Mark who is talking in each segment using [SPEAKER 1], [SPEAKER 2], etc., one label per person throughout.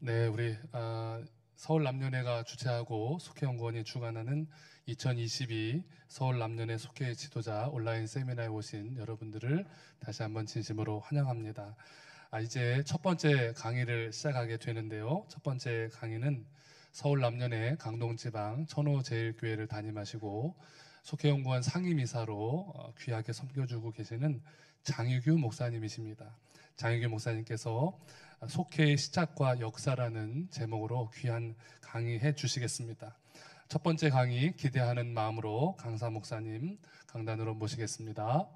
[SPEAKER 1] 네, 우리 서울남녀회가 주최하고 속회연구원이 주관하는 2022 서울남녀회 속회 지도자 온라인 세미나에 오신 여러분들을 다시 한번 진심으로 환영합니다. 이제 첫 번째 강의를 시작하게 되는데요. 첫 번째 강의는 서울남녀회 강동지방 천호제일교회를 담임하시고 속회연구원 상임이사로 귀하게 섬겨주고 계시는 장유규 목사님이십니다. 장유규 목사님께서 속회의 시작과 역사라는 제목으로 귀한 강의해 주시겠습니다. 첫 번째 강의 기대하는 마음으로 강사 목사님 강단으로 모시겠습니다.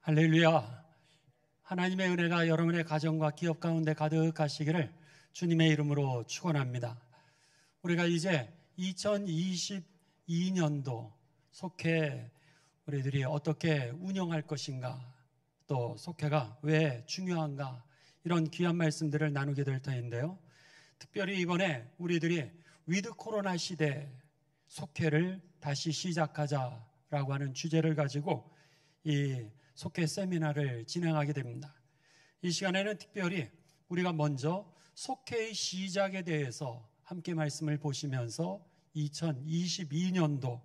[SPEAKER 2] 할렐루야. 하나님의 은혜가 여러분의 가정과 기업 가운데 가득하시기를 주님의 이름으로 축원합니다. 우리가 이제 2022년도 속회 우리들이 어떻게 운영할 것인가, 또 속회가 왜 중요한가, 이런 귀한 말씀들을 나누게 될 터인데요. 특별히 이번에 우리들이 위드 코로나 시대 속회를 다시 시작하자라고 하는 주제를 가지고 이 속회 세미나를 진행하게 됩니다. 이 시간에는 특별히 우리가 먼저 속회의 시작에 대해서 함께 말씀을 보시면서 2022년도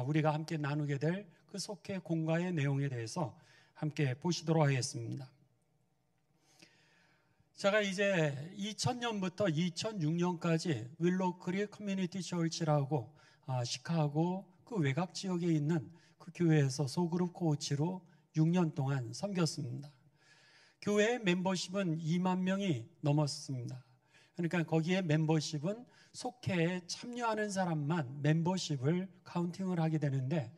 [SPEAKER 2] 우리가 함께 나누게 될 그 속회 공과의 내용에 대해서 함께 보시도록 하겠습니다. 제가 이제 2000년부터 2006년까지 윌로우 크릭 커뮤니티 처치라고 시카고 그 외곽 지역에 있는 그 교회에서 소그룹 코치로 6년 동안 섬겼습니다. 교회의 멤버십은 2만 명이 넘었습니다. 그러니까 거기에 멤버십은 속회에 참여하는 사람만 멤버십을 카운팅을 하게 되는데,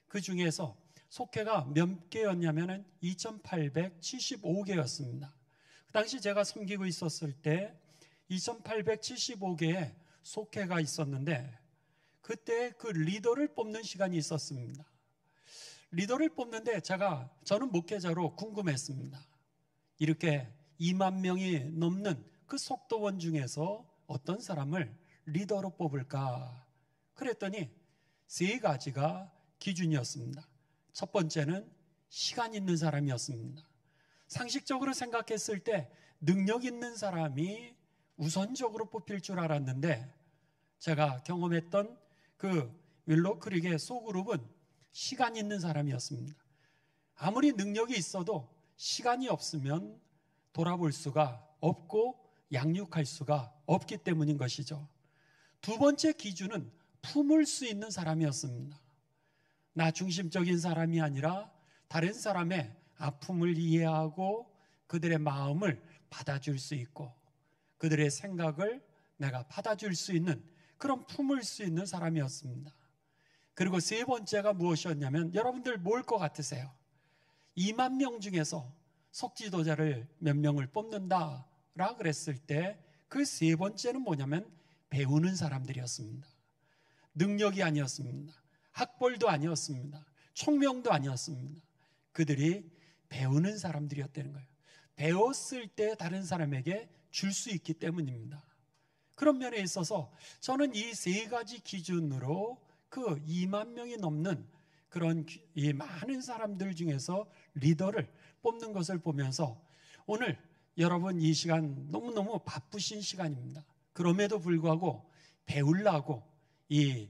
[SPEAKER 2] 그 중에서 속회가 몇 개였냐면 2875개였습니다. 그 당시 제가 섬기고 있었을 때 2875개의 속회가 있었는데, 그때 그 리더를 뽑는 시간이 있었습니다. 리더를 뽑는데 저는 목회자로 궁금했습니다. 이렇게 2만 명이 넘는 그 속도원 중에서 어떤 사람을 리더로 뽑을까? 그랬더니 세 가지가 기준이었습니다. 첫 번째는 시간 있는 사람이었습니다. 상식적으로 생각했을 때 능력 있는 사람이 우선적으로 뽑힐 줄 알았는데, 제가 경험했던 그 윌로우 크릭의 소그룹은 시간 있는 사람이었습니다. 아무리 능력이 있어도 시간이 없으면 돌아볼 수가 없고 양육할 수가 없기 때문인 것이죠. 두 번째 기준은 품을 수 있는 사람이었습니다. 나 중심적인 사람이 아니라 다른 사람의 아픔을 이해하고 그들의 마음을 받아줄 수 있고 그들의 생각을 내가 받아줄 수 있는 그런 품을 수 있는 사람이었습니다. 그리고 세 번째가 무엇이었냐면, 여러분들 뭘 것 같으세요? 2만 명 중에서 속지도자를 몇 명을 뽑는다라 그랬을 때 그 세 번째는 뭐냐면 배우는 사람들이었습니다. 능력이 아니었습니다. 학벌도 아니었습니다. 총명도 아니었습니다. 그들이 배우는 사람들이었다는 거예요. 배웠을 때 다른 사람에게 줄 수 있기 때문입니다. 그런 면에 있어서 저는 이 세 가지 기준으로 그 2만 명이 넘는 그런 이 많은 사람들 중에서 리더를 뽑는 것을 보면서, 오늘 여러분 이 시간 너무너무 바쁘신 시간입니다. 그럼에도 불구하고 배우려고 이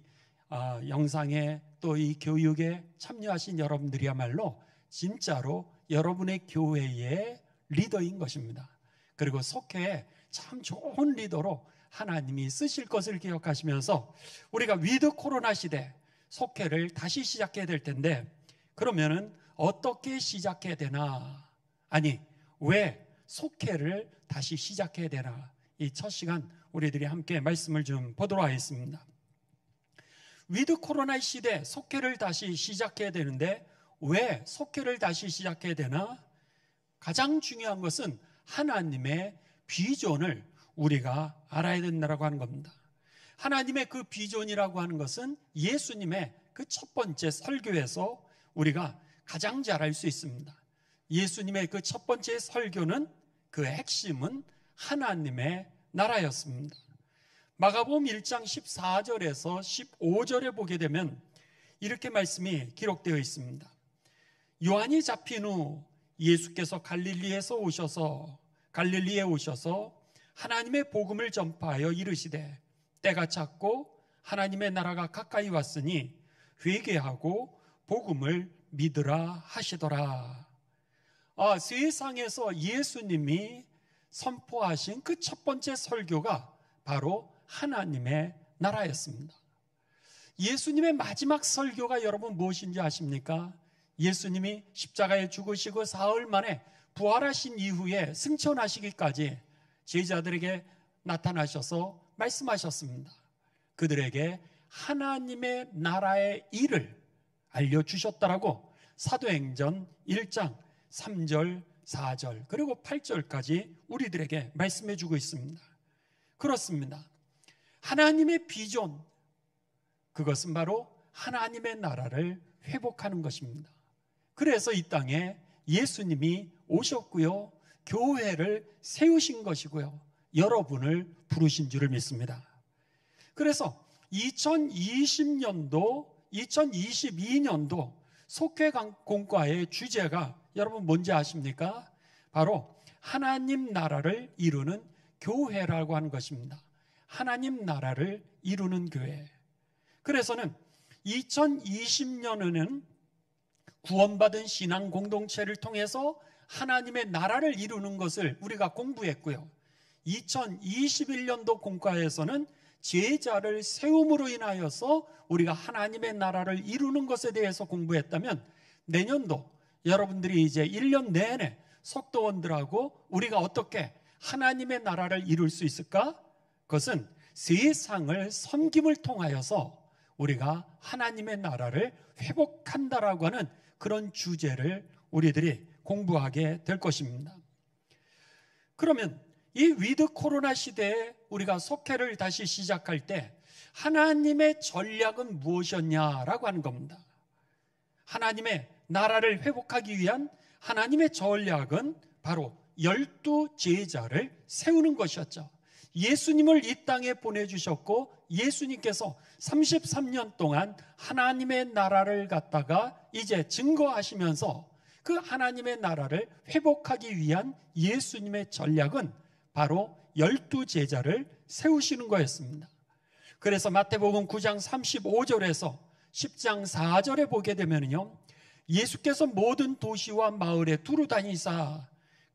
[SPEAKER 2] 영상에 또 이 교육에 참여하신 여러분들이야말로 진짜로 여러분의 교회의 리더인 것입니다. 그리고 속회에 참 좋은 리더로 하나님이 쓰실 것을 기억하시면서, 우리가 위드 코로나 시대 속회를 다시 시작해야 될 텐데, 그러면은 어떻게 시작해야 되나? 아니, 왜 속회를 다시 시작해야 되나? 이 첫 시간 우리들이 함께 말씀을 좀 보도록 하겠습니다. 위드 코로나 시대 속회를 다시 시작해야 되는데, 왜 속회를 다시 시작해야 되나? 가장 중요한 것은 하나님의 비전을 우리가 알아야 된다고 하는 겁니다. 하나님의 그 비전이라고 하는 것은 예수님의 그 첫 번째 설교에서 우리가 가장 잘 알 수 있습니다. 예수님의 그 첫 번째 설교는 그 핵심은 하나님의 나라였습니다. 마가복음 1장 14절에서 15절에 보게 되면 이렇게 말씀이 기록되어 있습니다. 요한이 잡힌 후 예수께서 갈릴리에 오셔서 하나님의 복음을 전파하여 이르시되 때가 찼고 하나님의 나라가 가까이 왔으니 회개하고 복음을 믿으라 하시더라. 세상에서 예수님이 선포하신 그 첫 번째 설교가 바로 하나님의 나라였습니다. 예수님의 마지막 설교가 여러분 무엇인지 아십니까? 예수님이 십자가에 죽으시고 사흘 만에 부활하신 이후에 승천하시기까지 제자들에게 나타나셔서 말씀하셨습니다. 그들에게 하나님의 나라의 일을 알려주셨다라고 사도행전 1장 3절, 4절 그리고 8절까지 우리들에게 말씀해 주고 있습니다. 그렇습니다. 하나님의 비전, 그것은 바로 하나님의 나라를 회복하는 것입니다. 그래서 이 땅에 예수님이 오셨고요, 교회를 세우신 것이고요, 여러분을 부르신 줄을 믿습니다. 그래서 2020년도, 2022년도 속회공과의 주제가 여러분 뭔지 아십니까? 바로 하나님 나라를 이루는 교회라고 하는 것입니다. 하나님 나라를 이루는 교회. 그래서는 2020년에는 구원받은 신앙 공동체를 통해서 하나님의 나라를 이루는 것을 우리가 공부했고요. 2021년도 공과에서는 제자를 세움으로 인하여서 우리가 하나님의 나라를 이루는 것에 대해서 공부했다면, 내년도 여러분들이 이제 1년 내내 속도원들하고 우리가 어떻게 하나님의 나라를 이룰 수 있을까? 그것은 세상을 섬김을 통하여서 우리가 하나님의 나라를 회복한다라고 하는 그런 주제를 우리들이 공부하게 될 것입니다. 그러면 이 위드 코로나 시대에 우리가 속회를 다시 시작할 때 하나님의 전략은 무엇이었냐라고 하는 겁니다. 하나님의 나라를 회복하기 위한 하나님의 전략은 바로 12 제자를 세우는 것이었죠. 예수님을 이 땅에 보내주셨고, 예수님께서 33년 동안 하나님의 나라를 갖다가 이제 증거하시면서 그 하나님의 나라를 회복하기 위한 예수님의 전략은 바로 12 제자를 세우시는 거였습니다. 그래서 마태복음 9장 35절에서 10장 4절에 보게 되면요, 예수께서 모든 도시와 마을에 두루 다니사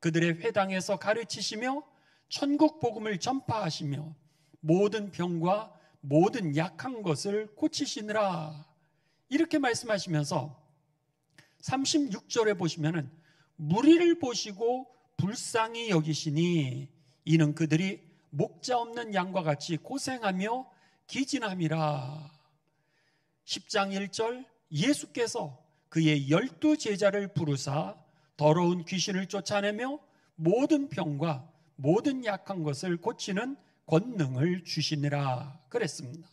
[SPEAKER 2] 그들의 회당에서 가르치시며 천국 복음을 전파하시며 모든 병과 모든 약한 것을 고치시느라, 이렇게 말씀하시면서 36절에 보시면은 무리를 보시고 불쌍히 여기시니 이는 그들이 목자 없는 양과 같이 고생하며 기진함이라. 10장 1절, 예수께서 그의 12 제자를 부르사 더러운 귀신을 쫓아내며 모든 병과 모든 약한 것을 고치는 권능을 주시니라 그랬습니다.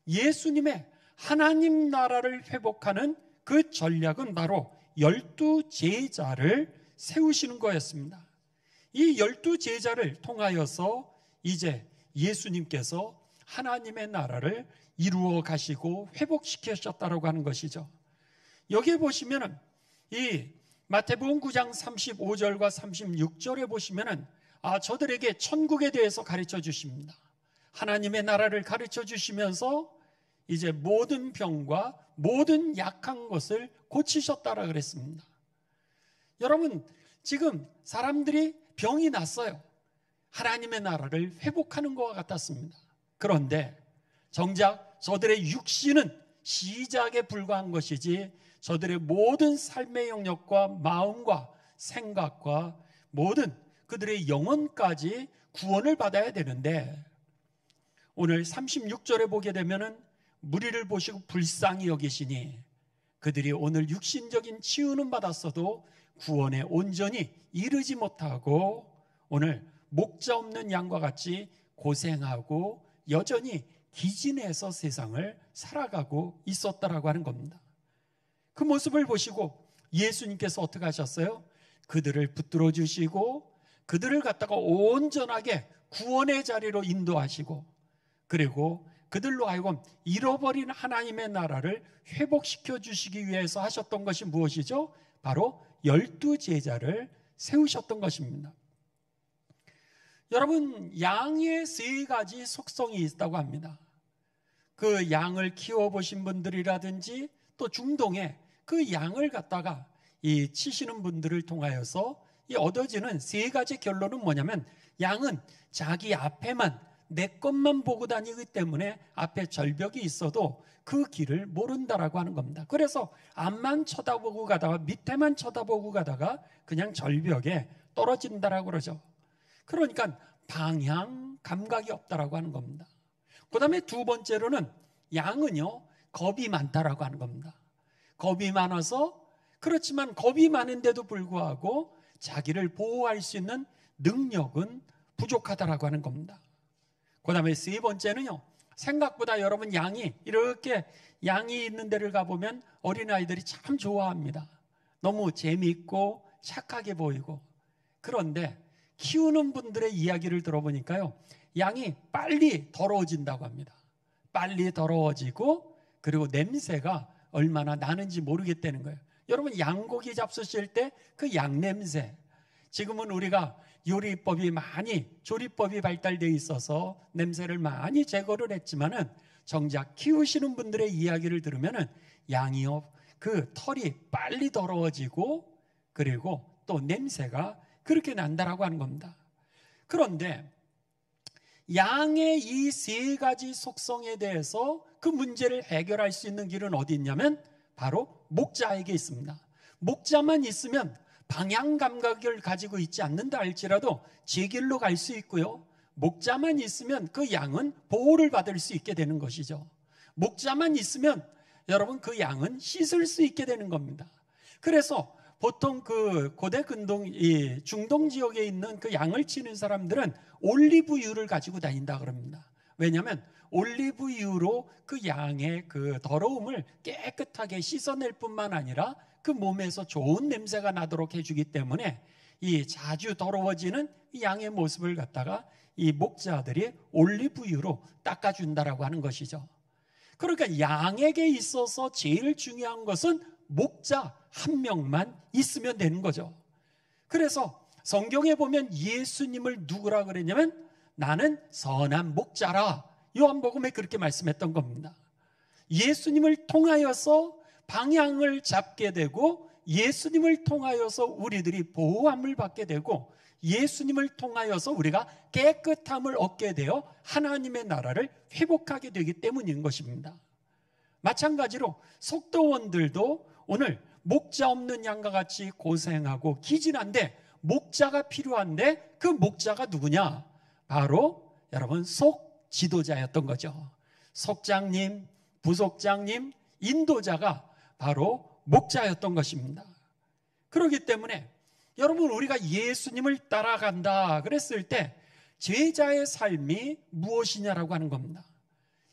[SPEAKER 2] 예수님의 하나님 나라를 회복하는 그 전략은 바로 12 제자를 세우시는 거였습니다. 이 12 제자를 통하여서 이제 예수님께서 하나님의 나라를 이루어 가시고 회복시키셨다고 하는 것이죠. 여기에 보시면은 이 마태복음 9장 35절과 36절에 보시면은 저들에게 천국에 대해서 가르쳐 주십니다. 하나님의 나라를 가르쳐 주시면서 이제 모든 병과 모든 약한 것을 고치셨다라 그랬습니다. 여러분, 지금 사람들이 병이 났어요. 하나님의 나라를 회복하는 것과 같았습니다. 그런데 정작 저들의 육신은 시작에 불과한 것이지 저들의 모든 삶의 영역과 마음과 생각과 모든 그들의 영혼까지 구원을 받아야 되는데, 오늘 36절에 보게 되면은 무리를 보시고 불쌍히 여기시니 그들이 오늘 육신적인 치유는 받았어도 구원에 온전히 이르지 못하고 오늘 목자 없는 양과 같이 고생하고 여전히 기진해서 세상을 살아가고 있었다라고 하는 겁니다. 그 모습을 보시고 예수님께서 어떻게 하셨어요? 그들을 붙들어 주시고 그들을 갖다가 온전하게 구원의 자리로 인도하시고 그리고 그들로 하여금 잃어버린 하나님의 나라를 회복시켜 주시기 위해서 하셨던 것이 무엇이죠? 바로 12제자를 세우셨던 것입니다. 여러분, 양의 세 가지 속성이 있다고 합니다. 그 양을 키워보신 분들이라든지 또 중동에 그 양을 갖다가 이 치시는 분들을 통하여서 이 얻어지는 세 가지 결론은 뭐냐면, 양은 자기 앞에만 내 것만 보고 다니기 때문에 앞에 절벽이 있어도 그 길을 모른다라고 하는 겁니다. 그래서 앞만 쳐다보고 가다가 밑에만 쳐다보고 가다가 그냥 절벽에 떨어진다라고 그러죠. 그러니까 방향 감각이 없다라고 하는 겁니다. 그 다음에 두 번째로는 양은요, 겁이 많다라고 하는 겁니다. 겁이 많아서, 그렇지만 겁이 많은데도 불구하고 자기를 보호할 수 있는 능력은 부족하다라고 하는 겁니다. 그 다음에 세 번째는요, 생각보다 여러분 양이 이렇게 양이 있는 데를 가보면 어린아이들이 참 좋아합니다. 너무 재미있고 착하게 보이고. 그런데 키우는 분들의 이야기를 들어보니까요, 양이 빨리 더러워진다고 합니다. 빨리 더러워지고, 그리고 냄새가 얼마나 나는지 모르겠다는 거예요. 여러분, 양고기 잡수실 때 그 양 냄새, 지금은 우리가 요리법이 많이, 조리법이 발달되어 있어서 냄새를 많이 제거를 했지만은 정작 키우시는 분들의 이야기를 들으면은 양이요, 그 털이 빨리 더러워지고 그리고 또 냄새가 그렇게 난다라고 하는 겁니다. 그런데 양의 이 세 가지 속성에 대해서 그 문제를 해결할 수 있는 길은 어디 있냐면 바로 목자에게 있습니다. 목자만 있으면 방향 감각을 가지고 있지 않는다 할지라도 제 길로 갈 수 있고요, 목자만 있으면 그 양은 보호를 받을 수 있게 되는 것이죠. 목자만 있으면 여러분 그 양은 씻을 수 있게 되는 겁니다. 그래서 보통 그 고대 근동, 이 중동 지역에 있는 그 양을 치는 사람들은 올리브유를 가지고 다닌다 그럽니다. 왜냐하면 올리브유로 그 양의 그 더러움을 깨끗하게 씻어낼 뿐만 아니라 그 몸에서 좋은 냄새가 나도록 해주기 때문에 이 자주 더러워지는 이 양의 모습을 갖다가 이 목자들이 올리브유로 닦아준다라고 하는 것이죠. 그러니까 양에게 있어서 제일 중요한 것은 목자 한 명만 있으면 되는 거죠. 그래서 성경에 보면 예수님을 누구라 그랬냐면 나는 선한 목자라, 요한복음에 그렇게 말씀했던 겁니다. 예수님을 통하여서 방향을 잡게 되고, 예수님을 통하여서 우리들이 보호함을 받게 되고, 예수님을 통하여서 우리가 깨끗함을 얻게 되어 하나님의 나라를 회복하게 되기 때문인 것입니다. 마찬가지로 속도원들도 오늘 목자 없는 양과 같이 고생하고 기진한데 목자가 필요한데, 그 목자가 누구냐? 바로 여러분 속 지도자였던 거죠. 속장님, 부속장님, 인도자가 바로 목자였던 것입니다. 그렇기 때문에 여러분, 우리가 예수님을 따라간다 그랬을 때 제자의 삶이 무엇이냐라고 하는 겁니다.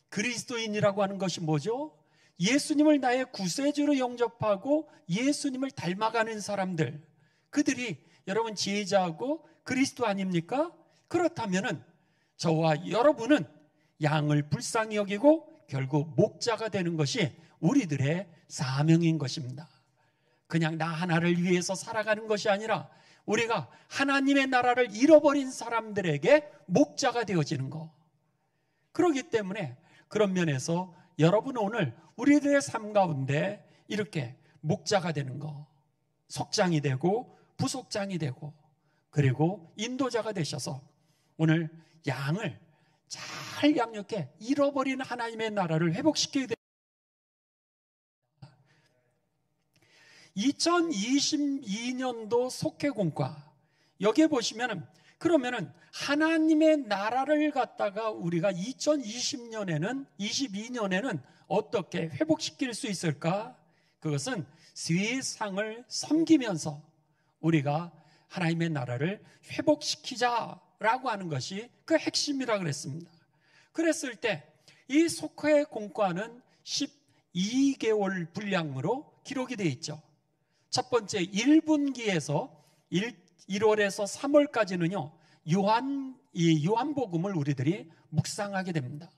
[SPEAKER 2] 그리스도인이라고 하는 것이 뭐죠? 예수님을 나의 구세주로 영접하고 예수님을 닮아가는 사람들, 그들이 여러분 제자고 그리스도 아닙니까? 그렇다면은 저와 여러분은 양을 불쌍히 여기고 결국 목자가 되는 것이 우리들의 사명인 것입니다. 그냥 나 하나를 위해서 살아가는 것이 아니라 우리가 하나님의 나라를 잃어버린 사람들에게 목자가 되어지는 것. 그렇기 때문에 그런 면에서 여러분 오늘 우리들의 삶 가운데 이렇게 목자가 되는 것, 속장이 되고 부속장이 되고 그리고 인도자가 되셔서 오늘 양을 잘 양육해 잃어버린 하나님의 나라를 회복시키게 됩니다. 2022년도 속회공과 여기에 보시면은 그러면은 하나님의 나라를 갖다가 우리가 2020년에는 22년에는 어떻게 회복시킬 수 있을까? 그것은 세상을 섬기면서 우리가 하나님의 나라를 회복시키자라고 하는 것이 그 핵심이라 그랬습니다. 그랬을 때 이 속회 공과는 12개월 분량으로 기록이 되어 있죠. 첫 번째 1분기에서 1월에서 3월까지는요 요한복음을 우리들이 묵상하게 됩니다.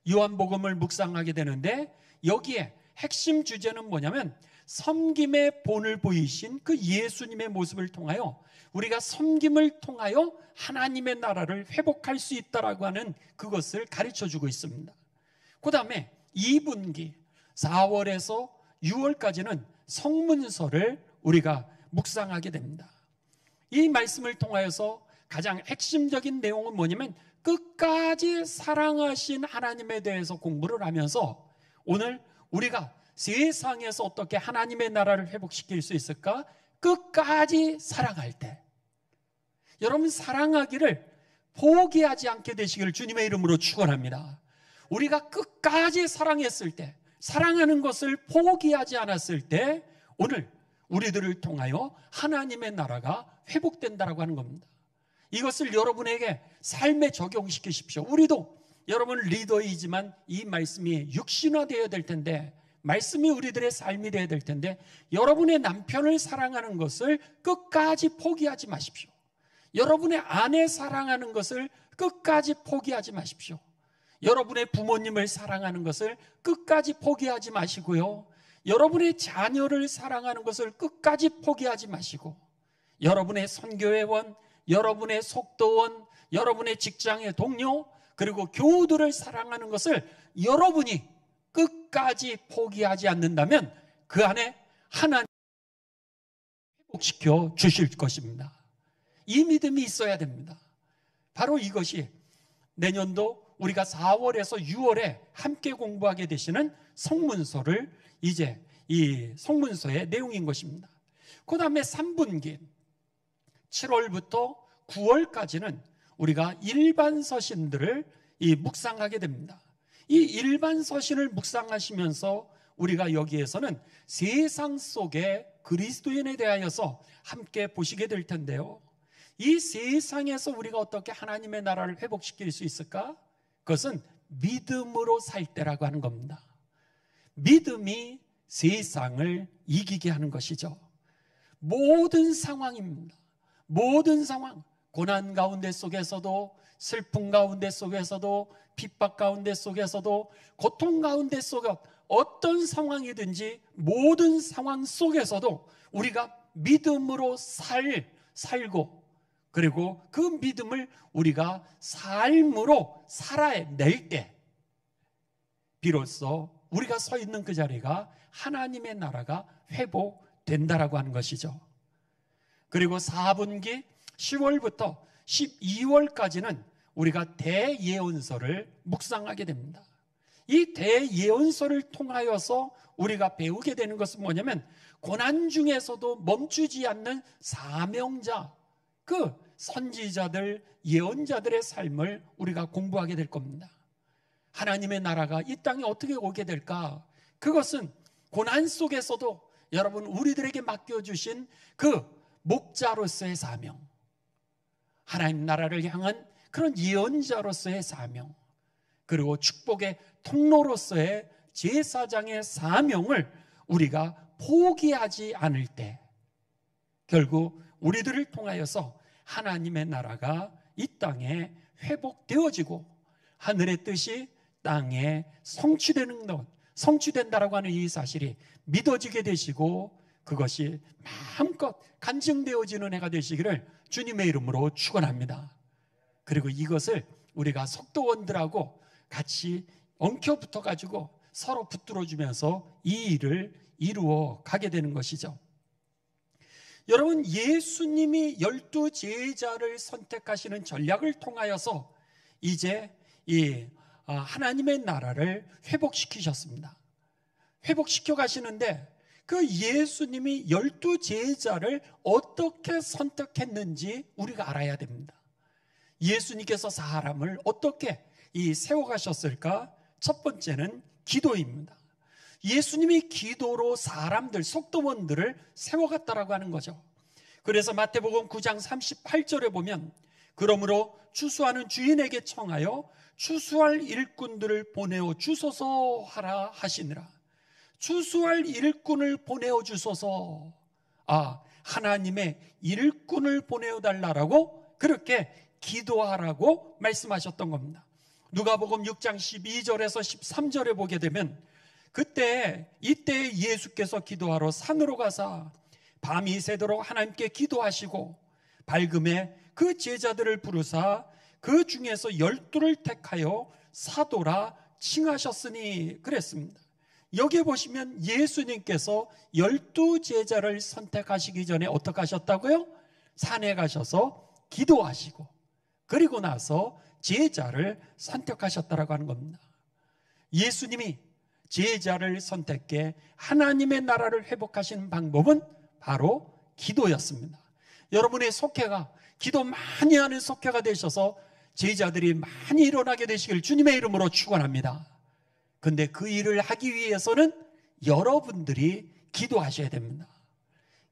[SPEAKER 2] 요한복음을 묵상하게 되는데 여기에 핵심 주제는 뭐냐면 섬김의 본을 보이신 그 예수님의 모습을 통하여 우리가 섬김을 통하여 하나님의 나라를 회복할 수 있다라고 하는 그것을 가르쳐주고 있습니다. 그 다음에 2분기 4월에서 6월까지는 성문서를 우리가 묵상하게 됩니다. 이 말씀을 통하여서 가장 핵심적인 내용은 뭐냐면 끝까지 사랑하신 하나님에 대해서 공부를 하면서 오늘 우리가 세상에서 어떻게 하나님의 나라를 회복시킬 수 있을까? 끝까지 사랑할 때, 여러분 사랑하기를 포기하지 않게 되시기를 주님의 이름으로 축원합니다. 우리가 끝까지 사랑했을 때, 사랑하는 것을 포기하지 않았을 때 오늘 우리들을 통하여 하나님의 나라가 회복된다라고 하는 겁니다. 이것을 여러분에게 삶에 적용시키십시오. 우리도 여러분 리더이지만 이 말씀이 육신화되어야 될 텐데, 말씀이 우리들의 삶이 되어야 될 텐데, 여러분의 남편을 사랑하는 것을 끝까지 포기하지 마십시오. 여러분의 아내 사랑하는 것을 끝까지 포기하지 마십시오. 여러분의 부모님을 사랑하는 것을 끝까지 포기하지 마시고요. 여러분의 자녀를 사랑하는 것을 끝까지 포기하지 마시고, 여러분의 선교회원, 여러분의 속도원, 여러분의 직장의 동료, 그리고 교우들을 사랑하는 것을 여러분이 끝까지 포기하지 않는다면 그 안에 하나님 회복시켜 주실 것입니다. 이 믿음이 있어야 됩니다. 바로 이것이 내년도 우리가 4월에서 6월에 함께 공부하게 되시는 성문서를 이제 이 성문서의 내용인 것입니다. 그 다음에 3분기 7월부터 9월까지는 우리가 일반 서신들을 묵상하게 됩니다. 이 일반 서신을 묵상하시면서 우리가 여기에서는 세상 속의 그리스도인에 대하여서 함께 보시게 될 텐데요. 이 세상에서 우리가 어떻게 하나님의 나라를 회복시킬 수 있을까? 그것은 믿음으로 살 때라고 하는 겁니다. 믿음이 세상을 이기게 하는 것이죠. 모든 상황입니다. 모든 상황, 고난 가운데 속에서도, 슬픔 가운데 속에서도, 핍박 가운데 속에서도, 고통 가운데 속에 어떤 상황이든지 모든 상황 속에서도 우리가 믿음으로 살고, 그리고 그 믿음을 우리가 삶으로 살아낼 때 비로소 우리가 서 있는 그 자리가 하나님의 나라가 회복된다라고 하는 것이죠. 그리고 4분기 10월부터 12월까지는 우리가 대예언서를 묵상하게 됩니다. 이 대예언서를 통하여서 우리가 배우게 되는 것은 뭐냐면 고난 중에서도 멈추지 않는 사명자, 그 선지자들, 예언자들의 삶을 우리가 공부하게 될 겁니다. 하나님의 나라가 이 땅에 어떻게 오게 될까? 그것은 고난 속에서도 여러분 우리들에게 맡겨주신 그 목자로서의 사명, 하나님 나라를 향한 그런 예언자로서의 사명, 그리고 축복의 통로로서의 제사장의 사명을 우리가 포기하지 않을 때 결국 우리들을 통하여서 하나님의 나라가 이 땅에 회복되어지고 하늘의 뜻이 땅에 성취된다라고 하는 이 사실이 믿어지게 되시고 그것이 마음껏 간증되어지는 해가 되시기를 주님의 이름으로 축원합니다. 그리고 이것을 우리가 속도원들하고 같이 엉켜붙어 가지고 서로 붙들어주면서 이 일을 이루어 가게 되는 것이죠. 여러분, 예수님이 12 제자를 선택하시는 전략을 통하여서 이제 이 하나님의 나라를 회복시키셨습니다. 회복시켜 가시는데 그 예수님이 12 제자를 어떻게 선택했는지 우리가 알아야 됩니다. 예수님께서 사람을 어떻게 세워가셨을까? 첫 번째는 기도입니다. 예수님이 기도로 사람들, 속도원들을 세워갔다라고 하는 거죠. 그래서 마태복음 9장 38절에 보면 그러므로 추수하는 주인에게 청하여 추수할 일꾼들을 보내어 주소서 하라 하시니라. 추수할 일꾼을 보내어 주소서. 하나님의 일꾼을 보내어 달라고 그렇게 기도하라고 말씀하셨던 겁니다. 누가복음 6장 12절에서 13절에 보게 되면 이때 예수께서 기도하러 산으로 가사 밤이 새도록 하나님께 기도하시고 밝음에 그 제자들을 부르사 그 중에서 12를 택하여 사도라 칭하셨으니 그랬습니다. 여기 보시면 예수님께서 12제자를 선택하시기 전에 어떻게 하셨다고요? 산에 가셔서 기도하시고 그리고 나서 제자를 선택하셨다라고 하는 겁니다. 예수님이 제자를 선택해 하나님의 나라를 회복하시는 방법은 바로 기도였습니다. 여러분의 속회가 기도 많이 하는 속회가 되셔서 제자들이 많이 일어나게 되시길 주님의 이름으로 축원합니다. 근데 그 일을 하기 위해서는 여러분들이 기도하셔야 됩니다.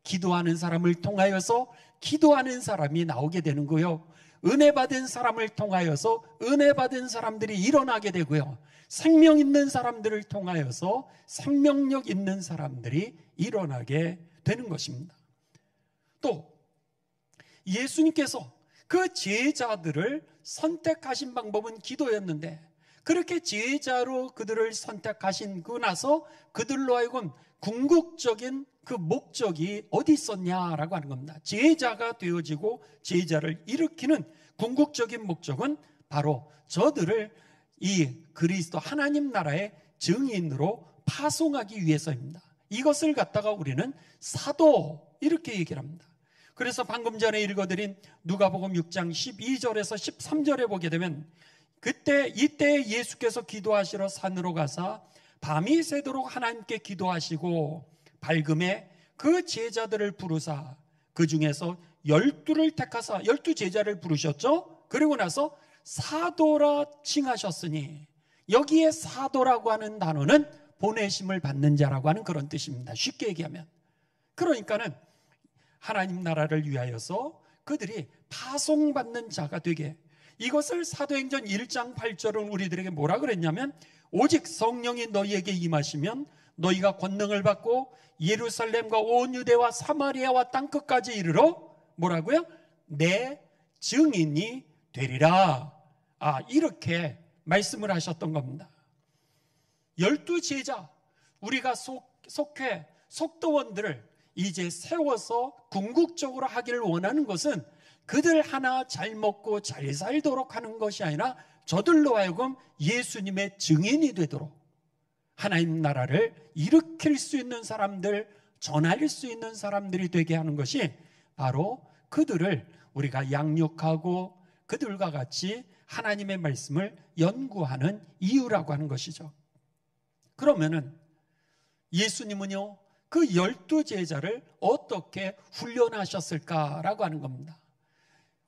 [SPEAKER 2] 기도하는 사람을 통하여서 기도하는 사람이 나오게 되는 거요. 은혜 받은 사람을 통하여서 은혜 받은 사람들이 일어나게 되고요. 생명 있는 사람들을 통하여서 생명력 있는 사람들이 일어나게 되는 것입니다. 또 예수님께서 그 제자들을 선택하신 방법은 기도였는데 그렇게 제자로 그들을 선택하신고 나서 그들로 하여금 궁극적인 그 목적이 어디 있었냐라고 하는 겁니다. 제자가 되어지고 제자를 일으키는 궁극적인 목적은 바로 저들을 이 그리스도 하나님 나라의 증인으로 파송하기 위해서입니다. 이것을 갖다가 우리는 사도 이렇게 얘기를 합니다. 그래서 방금 전에 읽어드린 누가복음 6장 12절에서 13절에 보게 되면 이때 예수께서 기도하시러 산으로 가사 밤이 새도록 하나님께 기도하시고 밝음에 그 제자들을 부르사 그 중에서 12를 택하사 12제자를 부르셨죠. 그리고 나서 사도라 칭하셨으니 여기에 사도라고 하는 단어는 보내심을 받는 자라고 하는 그런 뜻입니다. 쉽게 얘기하면 그러니까는 하나님 나라를 위하여서 그들이 파송받는 자가 되게 이것을 사도행전 1장 8절은 우리들에게 뭐라 그랬냐면 오직 성령이 너희에게 임하시면 너희가 권능을 받고 예루살렘과 온 유대와 사마리아와 땅끝까지 이르러 뭐라고요? 내 증인이 되리라. 이렇게 말씀을 하셨던 겁니다. 12제자 우리가 속회 속도원들을 이제 세워서 궁극적으로 하기를 원하는 것은 그들 하나 잘 먹고 잘 살도록 하는 것이 아니라 저들로 하여금 예수님의 증인이 되도록 하나님 나라를 일으킬 수 있는 사람들, 전할 수 있는 사람들이 되게 하는 것이 바로 그들을 우리가 양육하고 그들과 같이 하나님의 말씀을 연구하는 이유라고 하는 것이죠. 그러면은 예수님은요 그 12제자를 어떻게 훈련하셨을까라고 하는 겁니다.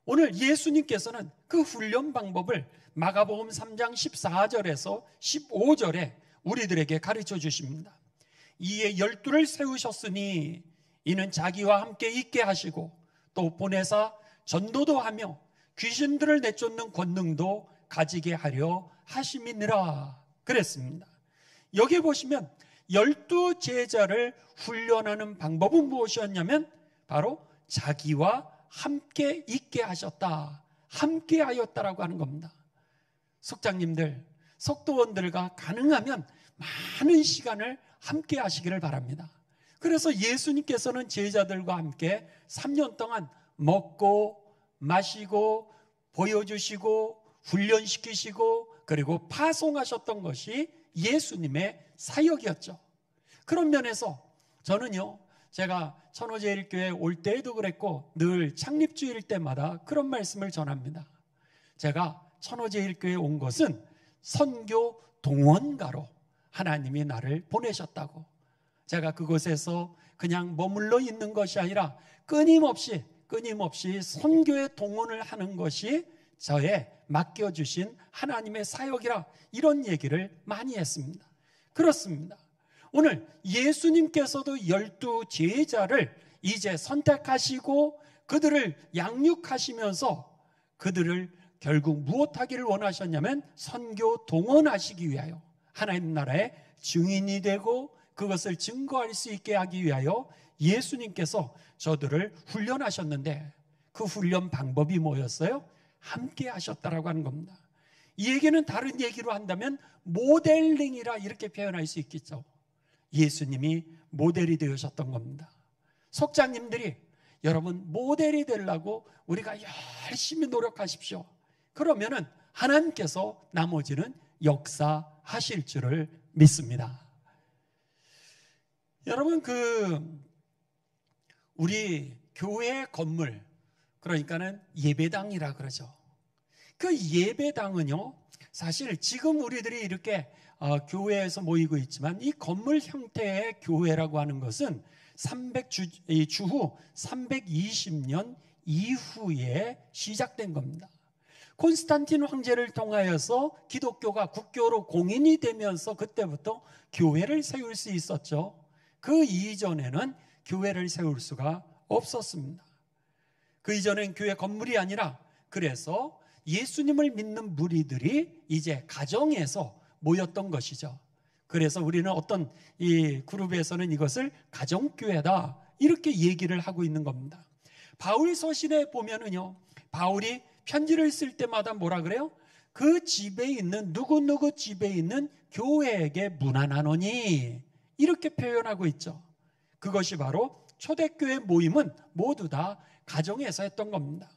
[SPEAKER 2] 오늘 예수님께서는 그 훈련 방법을 마가복음 3장 14절에서 15절에 우리들에게 가르쳐 주십니다. 이에 12를 세우셨으니 이는 자기와 함께 있게 하시고 또 보내사 전도도 하며 귀신들을 내쫓는 권능도 가지게 하려 하심이니라 그랬습니다. 여기 보시면 12제자를 훈련하는 방법은 무엇이었냐면 바로 자기와 함께 있게 하셨다, 함께 하였다라고 하는 겁니다. 속장님들, 속도원들과 가능하면 많은 시간을 함께 하시기를 바랍니다. 그래서 예수님께서는 제자들과 함께 3년 동안 먹고 마시고 보여주시고 훈련시키시고 그리고 파송하셨던 것이 예수님의 사역이었죠. 그런 면에서 저는요 제가 천호제일교회 올 때에도 그랬고 늘 창립주일 때마다 그런 말씀을 전합니다. 제가 천호제일교회에 온 것은 선교 동원가로 하나님이 나를 보내셨다고. 제가 그곳에서 그냥 머물러 있는 것이 아니라 끊임없이 선교의 동원을 하는 것이 저의 맡겨주신 하나님의 사역이라 이런 얘기를 많이 했습니다. 그렇습니다. 오늘 예수님께서도 12제자를 이제 선택하시고 그들을 양육하시면서 그들을 결국 무엇하기를 원하셨냐면 선교 동원하시기 위하여 하나님 나라의 증인이 되고 그것을 증거할 수 있게 하기 위하여 예수님께서 저들을 훈련하셨는데 그 훈련 방법이 뭐였어요? 함께 하셨다라고 하는 겁니다. 이 얘기는 다른 얘기로 한다면 모델링이라 이렇게 표현할 수 있겠죠. 예수님이 모델이 되셨던 겁니다. 속장님들이 여러분 모델이 되려고 우리가 열심히 노력하십시오. 그러면은 하나님께서 나머지는 역사하실 줄을 믿습니다. 여러분 우리 교회 건물, 그러니까는 예배당이라 그러죠. 그 예배당은요, 사실 지금 우리들이 이렇게 교회에서 모이고 있지만 이 건물 형태의 교회라고 하는 것은 주후 320년 이후에 시작된 겁니다. 콘스탄틴 황제를 통하여서 기독교가 국교로 공인이 되면서 그때부터 교회를 세울 수 있었죠. 그 이전에는 교회를 세울 수가 없었습니다. 그 이전엔 교회 건물이 아니라, 그래서 예수님을 믿는 무리들이 이제 가정에서 모였던 것이죠. 그래서 우리는 어떤 이 그룹에서는 이것을 가정교회다 이렇게 얘기를 하고 있는 겁니다. 바울 서신에 보면은요, 바울이 편지를 쓸 때마다 뭐라 그래요? 그 집에 있는 누구누구 집에 있는 교회에게 문안하노니 이렇게 표현하고 있죠. 그것이 바로 초대교회 모임은 모두 다 가정에서 했던 겁니다.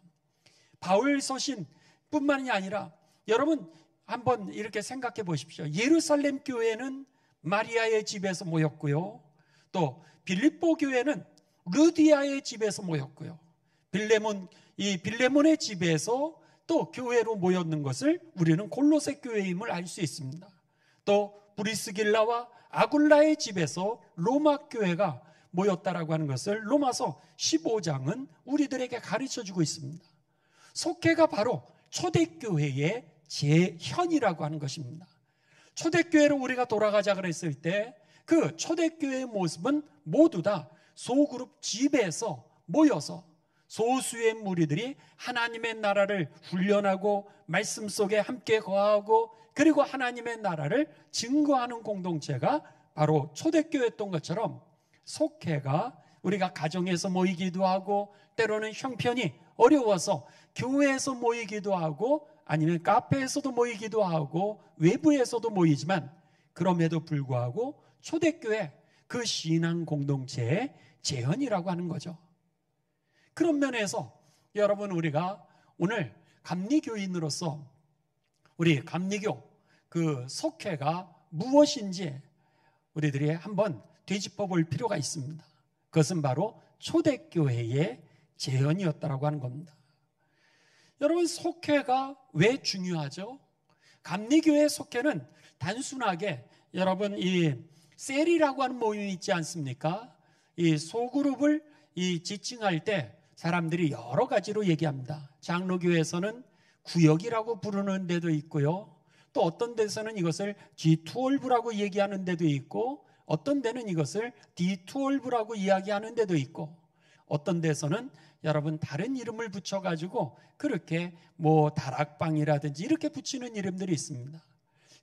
[SPEAKER 2] 바울 서신 뿐만이 아니라 여러분 한번 이렇게 생각해 보십시오. 예루살렘 교회는 마리아의 집에서 모였고요. 또 빌립보 교회는 루디아의 집에서 모였고요. 빌레몬의 집에서 또 교회로 모였는 것을 우리는 골로새 교회임을 알 수 있습니다. 또 브리스길라와 아굴라의 집에서 로마 교회가 모였다라고 하는 것을 로마서 15장은 우리들에게 가르쳐주고 있습니다. 속회가 바로 초대교회의 재현이라고 하는 것입니다. 초대교회로 우리가 돌아가자 그랬을 때 그 초대교회의 모습은 모두 다 소그룹 집에서 모여서 소수의 무리들이 하나님의 나라를 훈련하고 말씀 속에 함께 거하고 그리고 하나님의 나라를 증거하는 공동체가 바로 초대교회였던 것처럼, 속회가 우리가 가정에서 모이기도 하고 때로는 형편이 어려워서 교회에서 모이기도 하고 아니면 카페에서도 모이기도 하고 외부에서도 모이지만, 그럼에도 불구하고 초대교회 그 신앙 공동체의 재현이라고 하는 거죠. 그런 면에서 여러분, 우리가 오늘 감리교인으로서 우리 감리교 그 속회가 무엇인지 우리들이 한번 되짚어 볼 필요가 있습니다. 그것은 바로 초대교회의 재현이었다라고 하는 겁니다. 여러분, 속회가 왜 중요하죠? 감리교회 속회는 단순하게 여러분 이 셀이라고 하는 모임이 있지 않습니까? 이 소그룹을 지칭할 때 사람들이 여러 가지로 얘기합니다. 장로교에서는 구역이라고 부르는 데도 있고요. 또 어떤 데서는 이것을 G12라고 얘기하는 데도 있고, 어떤 데는 이것을 D12라고 이야기하는 데도 있고, 어떤 데서는 여러분 다른 이름을 붙여가지고 그렇게 뭐 다락방이라든지 이렇게 붙이는 이름들이 있습니다.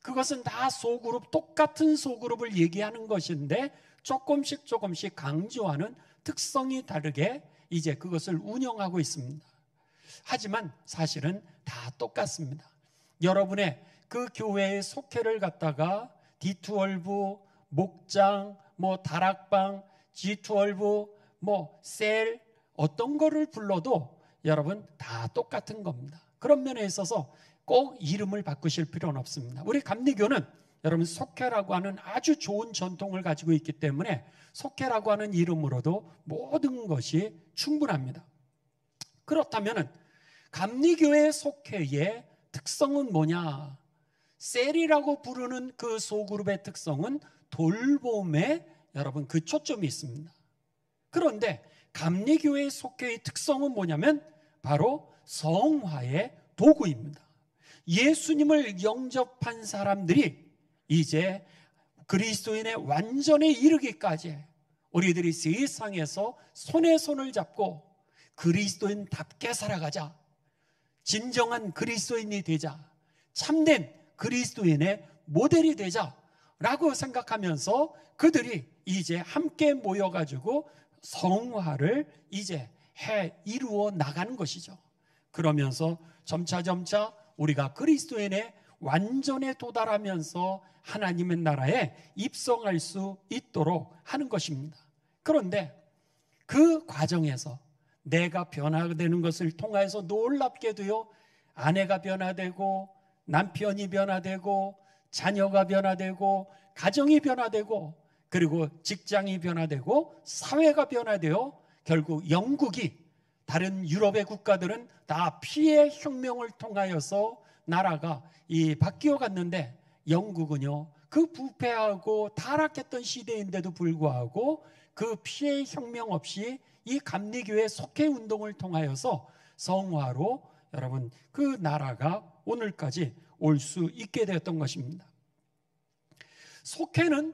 [SPEAKER 2] 그것은 다 소그룹, 똑같은 소그룹을 얘기하는 것인데 조금씩 강조하는 특성이 다르게 이제 그것을 운영하고 있습니다. 하지만 사실은 다 똑같습니다. 여러분의 그 교회의 속회를 갖다가 D12, 목장, 뭐 다락방, G12, 뭐 셀, 어떤 거를 불러도 여러분 다 똑같은 겁니다. 그런 면에 있어서 꼭 이름을 바꾸실 필요는 없습니다. 우리 감리교는 여러분 속회라고 하는 아주 좋은 전통을 가지고 있기 때문에 속회라고 하는 이름으로도 모든 것이 충분합니다. 그렇다면 감리교의 속회의 특성은 뭐냐? 셀이라고 부르는 그 소그룹의 특성은 돌봄에 여러분 그 초점이 있습니다. 그런데 감리교의 속회의 특성은 뭐냐면 바로 성화의 도구입니다. 예수님을 영접한 사람들이 이제 그리스도인의 완전에 이르기까지 우리들이 세상에서 손에 손을 잡고 그리스도인답게 살아가자, 진정한 그리스도인이 되자, 참된 그리스도인의 모델이 되자라고 생각하면서 그들이 이제 함께 모여가지고 성화를 이제 이루어 나가는 것이죠. 그러면서 점차 우리가 그리스도인의 완전에 도달하면서 하나님의 나라에 입성할 수 있도록 하는 것입니다. 그런데 그 과정에서 내가 변화되는 것을 통해서 놀랍게도요, 아내가 변화되고 남편이 변화되고 자녀가 변화되고 가정이 변화되고 그리고 직장이 변화되고 사회가 변화되어 결국 영국이, 다른 유럽의 국가들은 다 피해 혁명을 통하여서 나라가 바뀌어 갔는데, 영국은요, 그 부패하고 타락했던 시대인데도 불구하고 그 피해 혁명 없이 이 감리교회 속회 운동을 통하여서 성화로 여러분 그 나라가 오늘까지 올 수 있게 되었던 것입니다. 속회는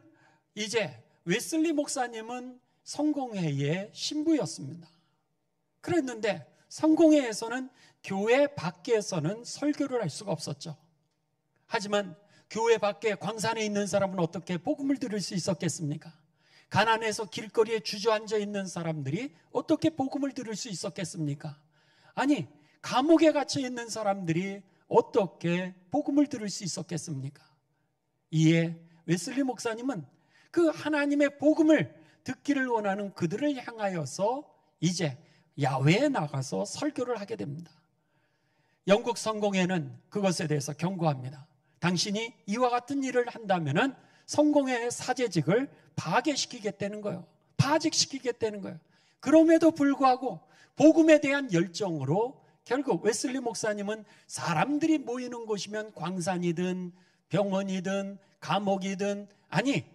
[SPEAKER 2] 이제 웨슬리 목사님은 성공회의 신부였습니다. 그랬는데 성공회에서는 교회 밖에서는 설교를 할 수가 없었죠. 하지만 교회 밖에 광산에 있는 사람은 어떻게 복음을 들을 수 있었겠습니까? 가난해서 길거리에 주저앉아 있는 사람들이 어떻게 복음을 들을 수 있었겠습니까? 아니, 감옥에 갇혀 있는 사람들이 어떻게 복음을 들을 수 있었겠습니까? 이에 웨슬리 목사님은 그 하나님의 복음을 듣기를 원하는 그들을 향하여서 이제 야외에 나가서 설교를 하게 됩니다. 영국 성공회는 그것에 대해서 경고합니다. 당신이 이와 같은 일을 한다면 성공회의 사제직을 파괴시키겠다는 거예요. 파직시키겠다는 거예요. 그럼에도 불구하고 복음에 대한 열정으로 결국 웨슬리 목사님은 사람들이 모이는 곳이면 광산이든 병원이든 감옥이든, 아니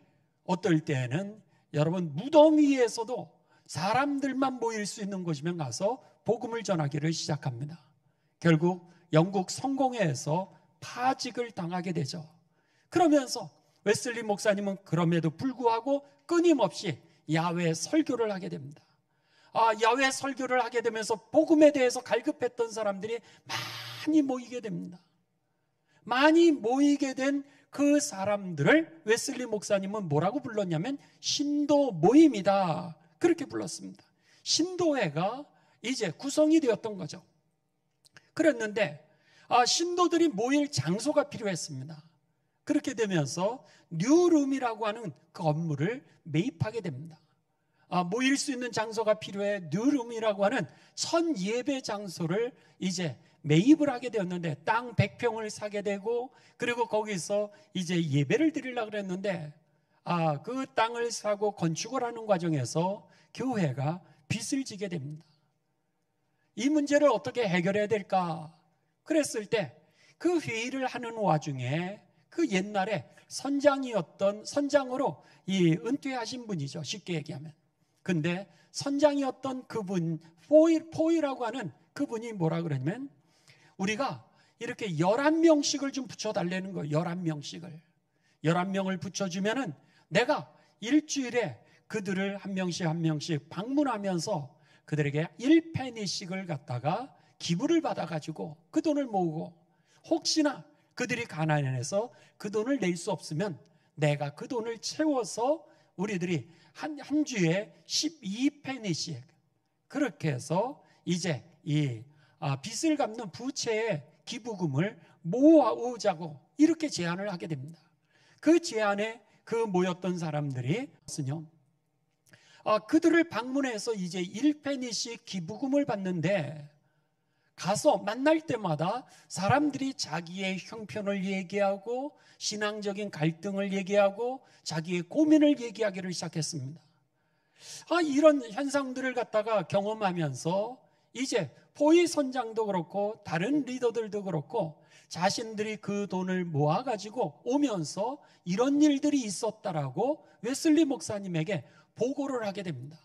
[SPEAKER 2] 어떨 때는 여러분 무덤 위에서도 사람들만 모일 수 있는 곳이면 가서 복음을 전하기를 시작합니다. 결국 영국 성공회에서 파직을 당하게 되죠. 그러면서 웨슬리 목사님은 그럼에도 불구하고 끊임없이 야외 설교를 하게 됩니다. 야외 설교를 하게 되면서 복음에 대해서 갈급했던 사람들이 많이 모이게 됩니다. 많이 모이게 된 그 사람들을 웨슬리 목사님은 뭐라고 불렀냐면 신도 모임이다, 그렇게 불렀습니다. 신도회가 이제 구성이 되었던 거죠. 그랬는데 신도들이 모일 장소가 필요했습니다. 그렇게 되면서 뉴룸이라고 하는 건물을 매입하게 됩니다. 모일 수 있는 장소가 필요해 뉴룸이라고 하는 첫 예배 장소를 이제 매입을 하게 되었는데, 땅 100평을 사게 되고, 그리고 거기서 이제 예배를 드리려고 그랬는데, 그 땅을 사고 건축을 하는 과정에서 교회가 빚을 지게 됩니다. 이 문제를 어떻게 해결해야 될까? 그랬을 때 그 회의를 하는 와중에 그 옛날에 선장으로 은퇴하신 분이죠, 쉽게 얘기하면. 근데 선장이었던 그분, 포이라고 하는 그분이 뭐라 그러냐면, 우리가 이렇게 11명씩을 좀 붙여달라는 거예요. 11명을 붙여주면은 내가 일주일에 그들을 한 명씩 방문하면서 그들에게 1페니씩을 갖다가 기부를 받아가지고 그 돈을 모으고, 혹시나 그들이 가난해서 그 돈을 낼 수 없으면 내가 그 돈을 채워서 우리들이 한 주에 12페니씩, 그렇게 해서 이제 빚을 갚는 부채의 기부금을 모아오자고 이렇게 제안을 하게 됩니다. 그 제안에 그 모였던 사람들이 그들을 방문해서 이제 1페니씩 기부금을 받는데, 가서 만날 때마다 사람들이 자기의 형편을 얘기하고 신앙적인 갈등을 얘기하고 자기의 고민을 얘기하기를 시작했습니다. 이런 현상들을 갖다가 경험하면서 이제 포이 선장도 그렇고 다른 리더들도 그렇고 자신들이 그 돈을 모아가지고 오면서 이런 일들이 있었다라고 웨슬리 목사님에게 보고를 하게 됩니다.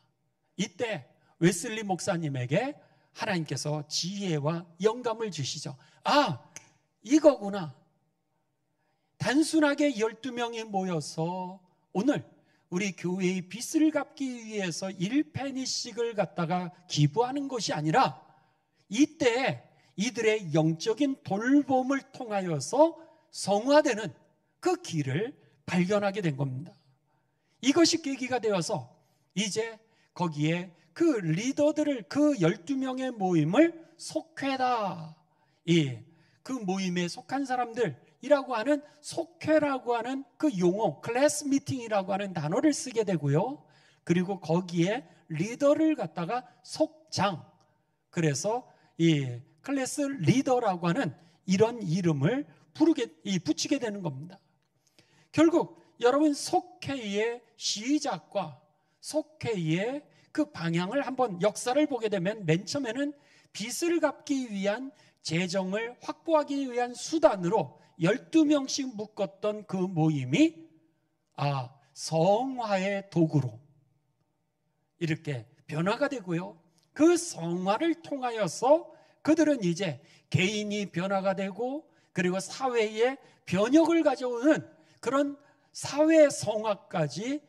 [SPEAKER 2] 이때 웨슬리 목사님에게 하나님께서 지혜와 영감을 주시죠. 이거구나. 단순하게 12명이 모여서 오늘 우리 교회의 빚을 갚기 위해서 1페니씩을 갖다가 기부하는 것이 아니라, 이때 이들의 영적인 돌봄을 통하여서 성화되는 그 길을 발견하게 된 겁니다. 이것이 계기가 되어서 이제 거기에 그 리더들을, 그 12명의 모임을 속회다, 그 모임에 속한 사람들, 이라고 하는 속회라고 하는 그 용어, 클래스 미팅이라고 하는 단어를 쓰게 되고요. 그리고 거기에 리더를 갖다가 속장, 그래서 이 클래스 리더라고 하는 이런 이름을 붙이게 되는 겁니다. 결국 여러분 속회의 시작과 속회의 그 방향을 한번 역사를 보게 되면 맨 처음에는 빚을 갚기 위한 재정을 확보하기 위한 수단으로 12명씩 묶었던 그 모임이 성화의 도구로 이렇게 변화가 되고요. 그 성화를 통하여서 그들은 이제 개인이 변화가 되고 그리고 사회의 변혁을 가져오는 그런 사회 성화까지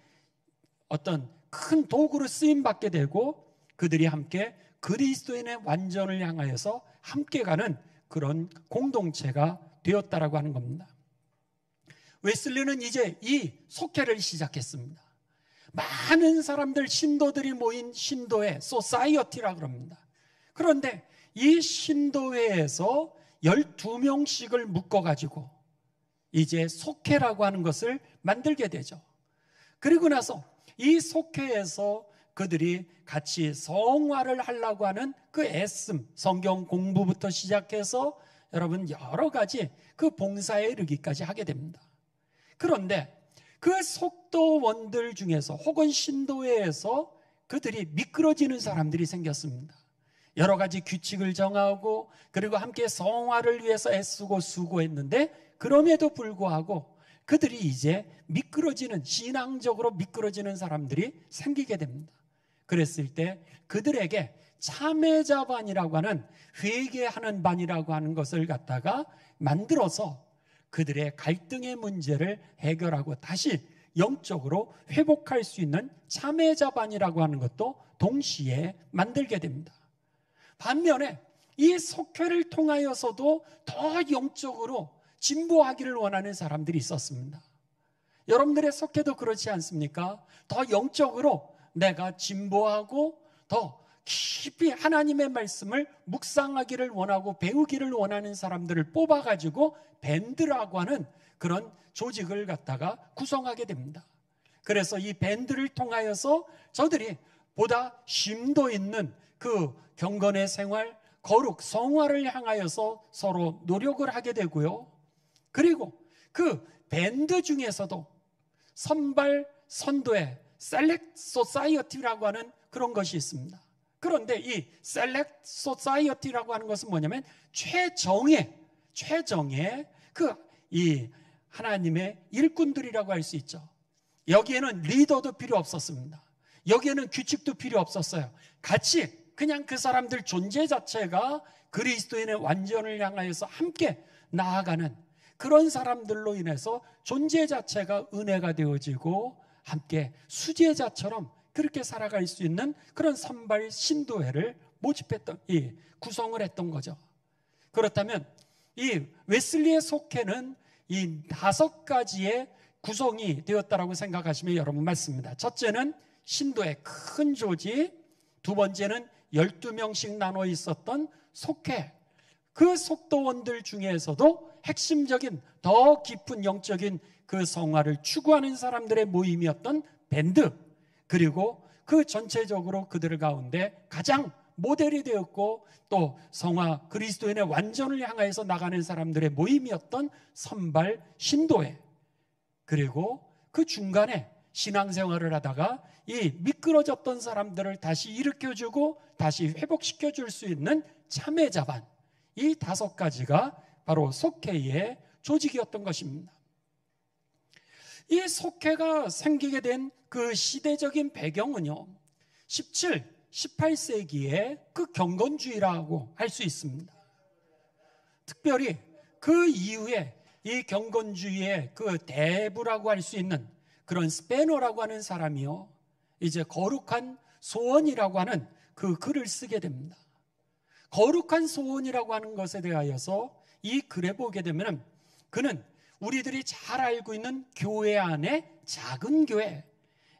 [SPEAKER 2] 어떤 큰 도구로 쓰임받게 되고 그들이 함께 그리스도인의 완전을 향하여서 함께 가는 그런 공동체가 되었다라고 하는 겁니다. 웨슬리는 이제 이 속회를 시작했습니다. 많은 사람들, 신도들이 모인 신도회, 소사이어티라고 합니다. 그런데 이 신도회에서 12명씩을 묶어가지고 이제 속회라고 하는 것을 만들게 되죠. 그리고 나서 이 속회에서 그들이 같이 성화를 하려고 하는 그 애씀, 성경 공부부터 시작해서 여러분 여러 가지 그 봉사에 이르기까지 하게 됩니다. 그런데 그 속도원들 중에서 혹은 신도회에서 그들이 미끄러지는 사람들이 생겼습니다. 여러 가지 규칙을 정하고 그리고 함께 성화를 위해서 애쓰고 수고했는데 그럼에도 불구하고 그들이 이제 미끄러지는, 신앙적으로 미끄러지는 사람들이 생기게 됩니다. 그랬을 때 그들에게 참회자반이라고 하는 회개하는 반이라고 하는 것을 갖다가 만들어서 그들의 갈등의 문제를 해결하고 다시 영적으로 회복할 수 있는 참회자반이라고 하는 것도 동시에 만들게 됩니다. 반면에 이 속회를 통하여서도 더 영적으로 진보하기를 원하는 사람들이 있었습니다. 여러분들의 속회도 그렇지 않습니까? 더 영적으로 내가 진보하고 더 깊이 하나님의 말씀을 묵상하기를 원하고 배우기를 원하는 사람들을 뽑아가지고 밴드라고 하는 그런 조직을 갖다가 구성하게 됩니다. 그래서 이 밴드를 통하여서 저들이 보다 심도 있는 그 경건의 생활, 거룩, 성화를 향하여서 서로 노력을 하게 되고요. 그리고 그 밴드 중에서도 선발, 선도회, 셀렉트 소사이어티라고 하는 그런 것이 있습니다. 그런데 이 셀렉트 소사이어티라고 하는 것은 뭐냐면 최정예 이 하나님의 일꾼들이라고 할 수 있죠. 여기에는 리더도 필요 없었습니다. 여기에는 규칙도 필요 없었어요. 같이 그냥 그 사람들 존재 자체가 그리스도인의 완전을 향하여서 함께 나아가는 그런 사람들로 인해서 존재 자체가 은혜가 되어지고 함께 수제자처럼 그렇게 살아갈 수 있는 그런 선발 신도회를 모집했던, 구성을 했던 거죠. 그렇다면 이 웨슬리의 속회는 이 5가지의 구성이 되었다라고 생각하시면 여러분 맞습니다. 첫째는 신도의 큰 조직, 두 번째는 12명씩 나눠 있었던 속회, 그 속도원들 중에서도 핵심적인 더 깊은 영적인 그 성화를 추구하는 사람들의 모임이었던 밴드, 그리고 그 전체적으로 그들 가운데 가장 모델이 되었고 또 성화 그리스도인의 완전을 향하여서 나가는 사람들의 모임이었던 선발 신도회, 그리고 그 중간에 신앙생활을 하다가 이 미끄러졌던 사람들을 다시 일으켜주고 다시 회복시켜줄 수 있는 참회자반, 이 5가지가 바로 속회의 조직이었던 것입니다. 이 속회가 생기게 된 그 시대적인 배경은요 17, 18세기의 그 경건주의라고 할 수 있습니다. 특별히 그 이후에 이 경건주의의 그 대부라고 할 수 있는 그런 스페너라고 하는 사람이요 이제 거룩한 소원이라고 하는 그 글을 쓰게 됩니다. 거룩한 소원이라고 하는 것에 대하여서 이 글에 보게 되면 그는 우리들이 잘 알고 있는 교회 안에 작은 교회,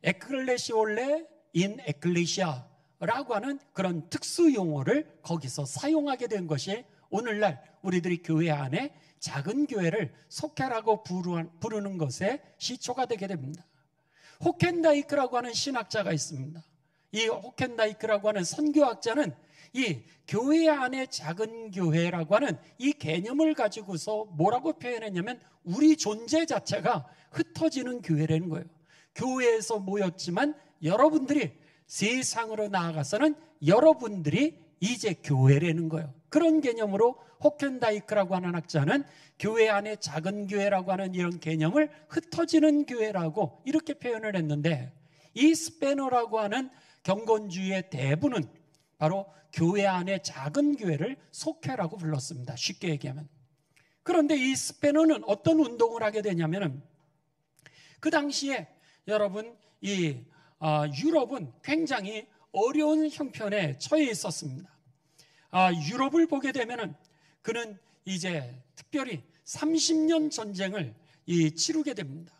[SPEAKER 2] 에클레시올레 인 에클레시아라고 하는 그런 특수 용어를 거기서 사용하게 된 것이 오늘날 우리들이 교회 안에 작은 교회를 속회라고 부르는 것에 시초가 되게 됩니다. 호켄다이크라고 하는 신학자가 있습니다. 이 호켄다이크라고 하는 선교학자는 이 교회 안에 작은 교회라고 하는 이 개념을 가지고서 뭐라고 표현했냐면 우리 존재 자체가 흩어지는 교회라는 거예요. 교회에서 모였지만 여러분들이 세상으로 나아가서는 여러분들이 이제 교회라는 거예요. 그런 개념으로 호켄다이크라고 하는 학자는 교회 안에 작은 교회라고 하는 이런 개념을 흩어지는 교회라고 이렇게 표현을 했는데, 이 스페너라고 하는 경건주의의 대부는 바로 교회 안에 작은 교회를 속회라고 불렀습니다. 쉽게 얘기하면. 그런데 이 스페너는 어떤 운동을 하게 되냐면은, 그 당시에 여러분 이 유럽은 굉장히 어려운 형편에 처해 있었습니다. 유럽을 보게 되면은 그는 이제 특별히 30년 전쟁을 치르게 됩니다.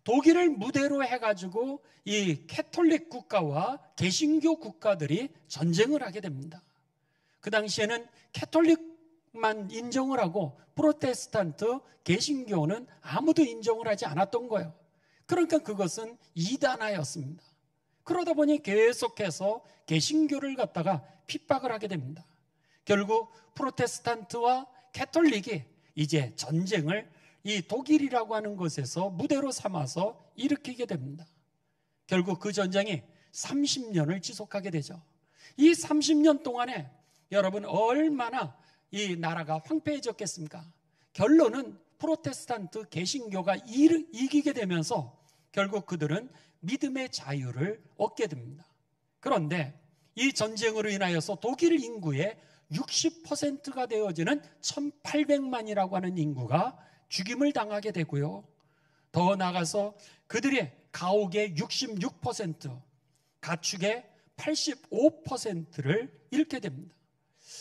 [SPEAKER 2] 독일을 무대로 해가지고 이 캐톨릭 국가와 개신교 국가들이 전쟁을 하게 됩니다. 그 당시에는 캐톨릭만 인정을 하고 프로테스탄트 개신교는 아무도 인정을 하지 않았던 거예요. 그러니까 그것은 이단화였습니다. 그러다 보니 계속해서 개신교를 갖다가 핍박을 하게 됩니다. 결국 프로테스탄트와 캐톨릭이 이제 전쟁을 이 독일이라고 하는 곳에서 무대로 삼아서 일으키게 됩니다. 결국 그 전쟁이 30년을 지속하게 되죠. 이 30년 동안에 여러분 얼마나 이 나라가 황폐해졌겠습니까? 결론은 프로테스탄트 개신교가 이기게 되면서 결국 그들은 믿음의 자유를 얻게 됩니다. 그런데 이 전쟁으로 인하여서 독일 인구의 60%가 되어지는 1800만이라고 하는 인구가 죽임을 당하게 되고요. 더 나아가서 그들의 가옥의 66%, 가축의 85%를 잃게 됩니다.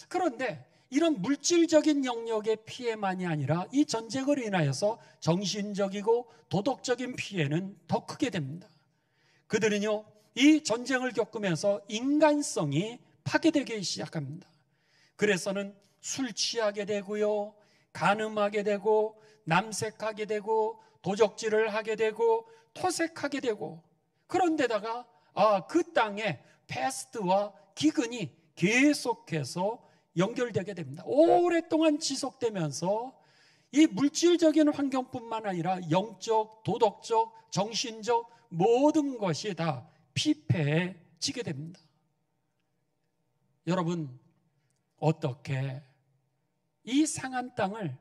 [SPEAKER 2] 그런데 이런 물질적인 영역의 피해만이 아니라 이 전쟁으로 인하여서 정신적이고 도덕적인 피해는 더 크게 됩니다. 그들은요, 이 전쟁을 겪으면서 인간성이 파괴되기 시작합니다. 그래서는 술 취하게 되고요, 간음하게 되고, 남색하게 되고, 도적질을 하게 되고, 토색하게 되고, 그런데다가 그 땅에 패스트와 기근이 계속해서 연결되게 됩니다. 오랫동안 지속되면서 이 물질적인 환경뿐만 아니라 영적, 도덕적, 정신적 모든 것이 다 피폐해지게 됩니다. 여러분, 어떻게 이 상한 땅을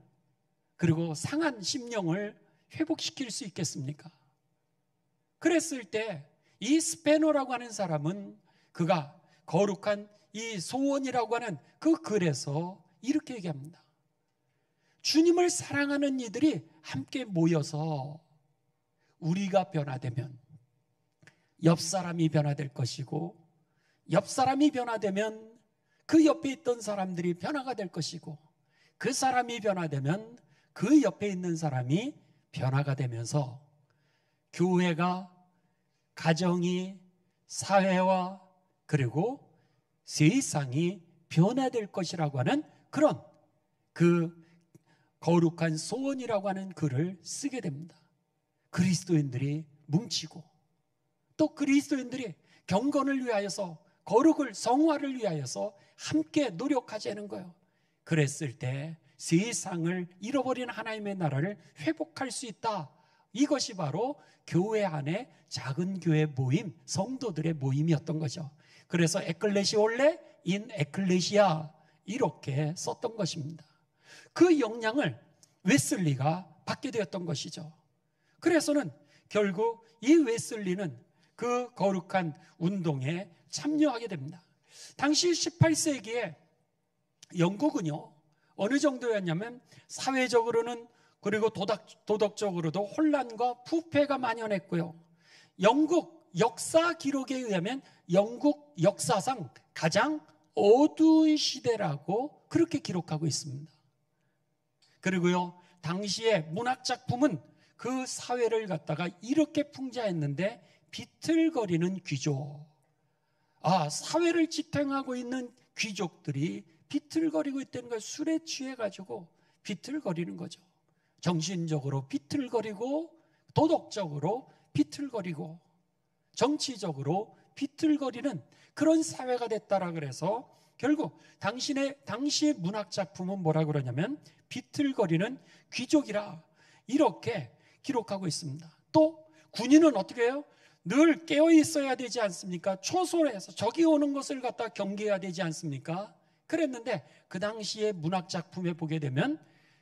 [SPEAKER 2] 그리고 상한 심령을 회복시킬 수 있겠습니까? 그랬을 때 이 스페너라고 하는 사람은 그가 거룩한 이 소원이라고 하는 그 글에서 이렇게 얘기합니다. 주님을 사랑하는 이들이 함께 모여서 우리가 변화되면 옆 사람이 변화될 것이고, 옆 사람이 변화되면 그 옆에 있던 사람들이 변화가 될 것이고, 그 사람이 변화되면 그 옆에 있는 사람이 변화가 되면서 교회가, 가정이, 사회와 그리고 세상이 변화될 것이라고 하는 그런 그 거룩한 소원이라고 하는 글을 쓰게 됩니다. 그리스도인들이 뭉치고 또 그리스도인들이 경건을 위하여서, 거룩을, 성화를 위하여서 함께 노력하자는 거예요. 그랬을 때 세상을 잃어버린 하나님의 나라를 회복할 수 있다. 이것이 바로 교회 안에 작은 교회 모임, 성도들의 모임이었던 거죠. 그래서 에클레시올레 인 에클레시아 이렇게 썼던 것입니다. 그 영향을 웨슬리가 받게 되었던 것이죠. 그래서는 결국 이 웨슬리는 그 거룩한 운동에 참여하게 됩니다. 당시 18세기에 영국은요, 어느 정도였냐면 사회적으로는 그리고 도덕적으로도 혼란과 부패가 만연했고요. 영국 역사 기록에 의하면 영국 역사상 가장 어두운 시대라고 그렇게 기록하고 있습니다. 그리고요, 당시의 문학작품은 그 사회를 갖다가 이렇게 풍자했는데, 비틀거리는 귀족, 사회를 지탱하고 있는 귀족들이 비틀거리고 있다는 거예요. 술에 취해가지고 비틀거리는 거죠. 정신적으로 비틀거리고, 도덕적으로 비틀거리고, 정치적으로 비틀거리는 그런 사회가 됐다라 그래서 결국 당시의 문학 작품은 뭐라 그러냐면 비틀거리는 귀족이라 이렇게 기록하고 있습니다. 또 군인은 어떻게 해요? 늘 깨어 있어야 되지 않습니까? 초소해서 적이 오는 것을 갖다 경계해야 되지 않습니까? 그랬는데 그 당시의 문학 작품에 보게 되면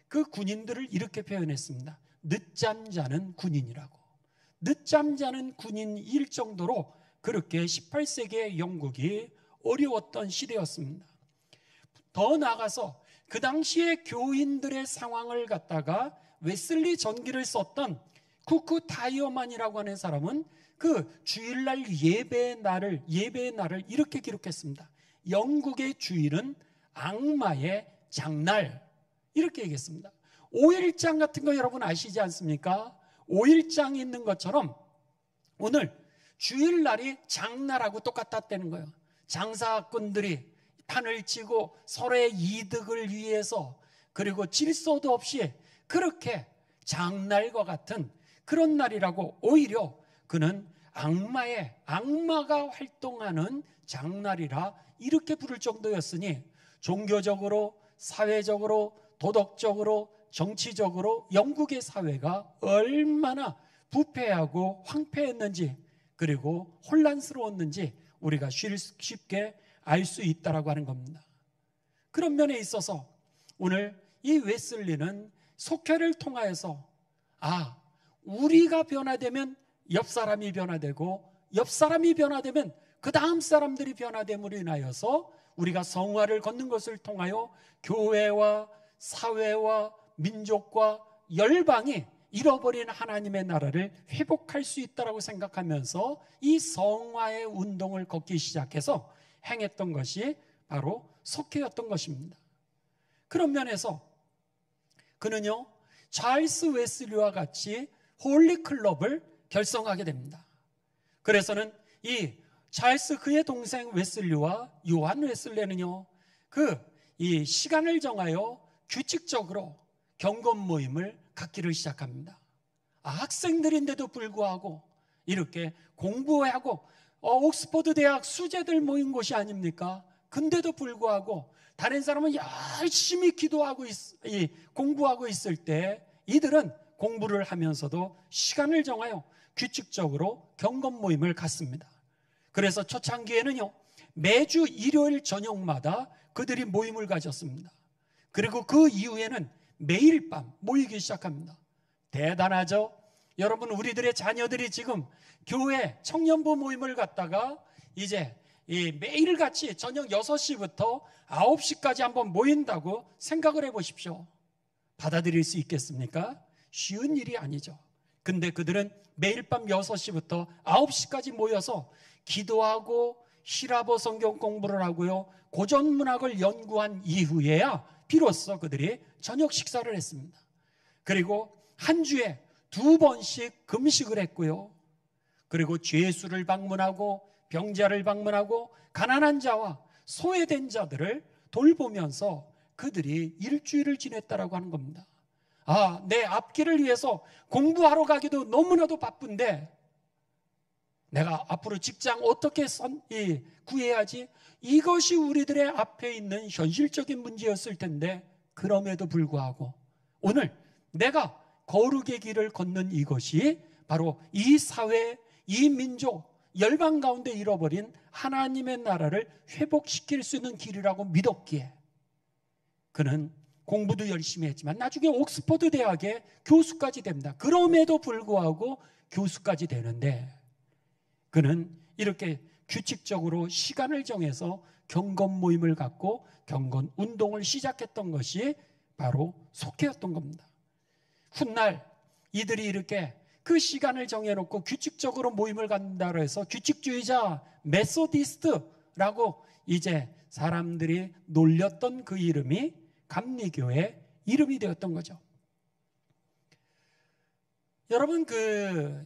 [SPEAKER 2] 그 군인들을 이렇게 표현했습니다. 늦잠 자는 군인이라고. 늦잠 자는 군인일 정도로 그렇게 18세기의 영국이 어려웠던 시대였습니다. 더 나아가서 그 당시의 교인들의 상황을 갖다가 웨슬리 전기를 썼던 쿠크 타이어만이라고 하는 사람은 그 주일날 예배의 날을 이렇게 기록했습니다. 영국의 주일은 악마의 장날, 이렇게 얘기했습니다. 5일장 같은 거 여러분 아시지 않습니까? 5일장이 있는 것처럼 오늘 주일날이 장날하고 똑같았다는 거예요. 장사꾼들이 판을 치고 서로의 이득을 위해서, 그리고 질서도 없이 그렇게 장날과 같은 그런 날이라고, 오히려 그는 악마가 활동하는 장날이라 이렇게 부를 정도였으니, 종교적으로, 사회적으로, 도덕적으로, 정치적으로 영국의 사회가 얼마나 부패하고 황폐했는지, 그리고 혼란스러웠는지 우리가 쉽게 알 수 있다라고 하는 겁니다. 그런 면에 있어서 오늘 이 웨슬리는 속회를 통하여서 우리가 변화되면 옆 사람이 변화되고, 옆 사람이 변화되면 그 다음 사람들이 변화됨으로 인하여서 우리가 성화를 걷는 것을 통하여 교회와 사회와 민족과 열방이 잃어버린 하나님의 나라를 회복할 수 있다고 생각하면서 이 성화의 운동을 걷기 시작해서 행했던 것이 바로 속회였던 것입니다. 그런 면에서 그는요, 찰스 웨슬리와 같이 홀리 클럽을 결성하게 됩니다. 그래서는 이 찰스, 그의 동생 웨슬리와 요한 웨슬리는요, 이 시간을 정하여 규칙적으로 경건 모임을 갖기를 시작합니다. 학생들인데도 불구하고 이렇게 공부하고, 옥스퍼드 대학 수재들 모인 곳이 아닙니까? 근데도 불구하고 다른 사람은 열심히 기도하고 공부하고 있을 때 이들은 공부를 하면서도 시간을 정하여 규칙적으로 경건 모임을 갖습니다. 그래서 초창기에는요, 매주 일요일 저녁마다 그들이 모임을 가졌습니다. 그리고 그 이후에는 매일 밤 모이기 시작합니다. 대단하죠? 여러분, 우리들의 자녀들이 지금 교회 청년부 모임을 갖다가 이제 매일같이 저녁 6시부터 9시까지 한번 모인다고 생각을 해보십시오. 받아들일 수 있겠습니까? 쉬운 일이 아니죠. 근데 그들은 매일 밤 6시부터 9시까지 모여서 기도하고 히라보 성경 공부를 하고요, 고전 문학을 연구한 이후에야 비로소 그들이 저녁 식사를 했습니다. 그리고 한 주에 2번씩 금식을 했고요, 그리고 죄수를 방문하고 병자를 방문하고 가난한 자와 소외된 자들을 돌보면서 그들이 일주일을 지냈다라고 하는 겁니다. 내 앞길을 위해서 공부하러 가기도 너무나도 바쁜데 내가 앞으로 직장 어떻게 구해야지? 이것이 우리들의 앞에 있는 현실적인 문제였을 텐데, 그럼에도 불구하고 오늘 내가 거룩의 길을 걷는 이것이 바로 이 사회, 이 민족, 열방 가운데 잃어버린 하나님의 나라를 회복시킬 수 있는 길이라고 믿었기에 그는 공부도 열심히 했지만 나중에 옥스퍼드 대학의 교수까지 됩니다. 그럼에도 불구하고 교수까지 되는데 그는 이렇게 규칙적으로 시간을 정해서 경건 모임을 갖고 경건 운동을 시작했던 것이 바로 속회였던 겁니다. 훗날 이들이 이렇게 그 시간을 정해놓고 규칙적으로 모임을 갖는다고 해서 규칙주의자, 메소디스트라고 이제 사람들이 놀렸던 그 이름이 감리교의 이름이 되었던 거죠. 여러분,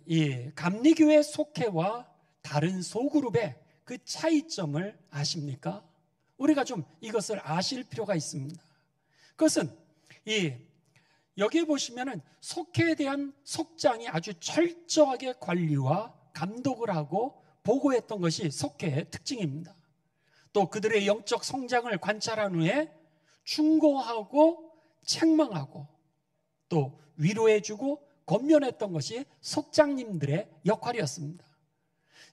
[SPEAKER 2] 이 감리교의 속회와 다른 소그룹의 그 차이점을 아십니까? 우리가 좀 이것을 아실 필요가 있습니다. 그것은 여기에 보시면은 속회에 대한 속장이 아주 철저하게 관리와 감독을 하고 보고했던 것이 속회의 특징입니다. 또 그들의 영적 성장을 관찰한 후에 충고하고 책망하고 또 위로해주고 권면했던 것이 속장님들의 역할이었습니다.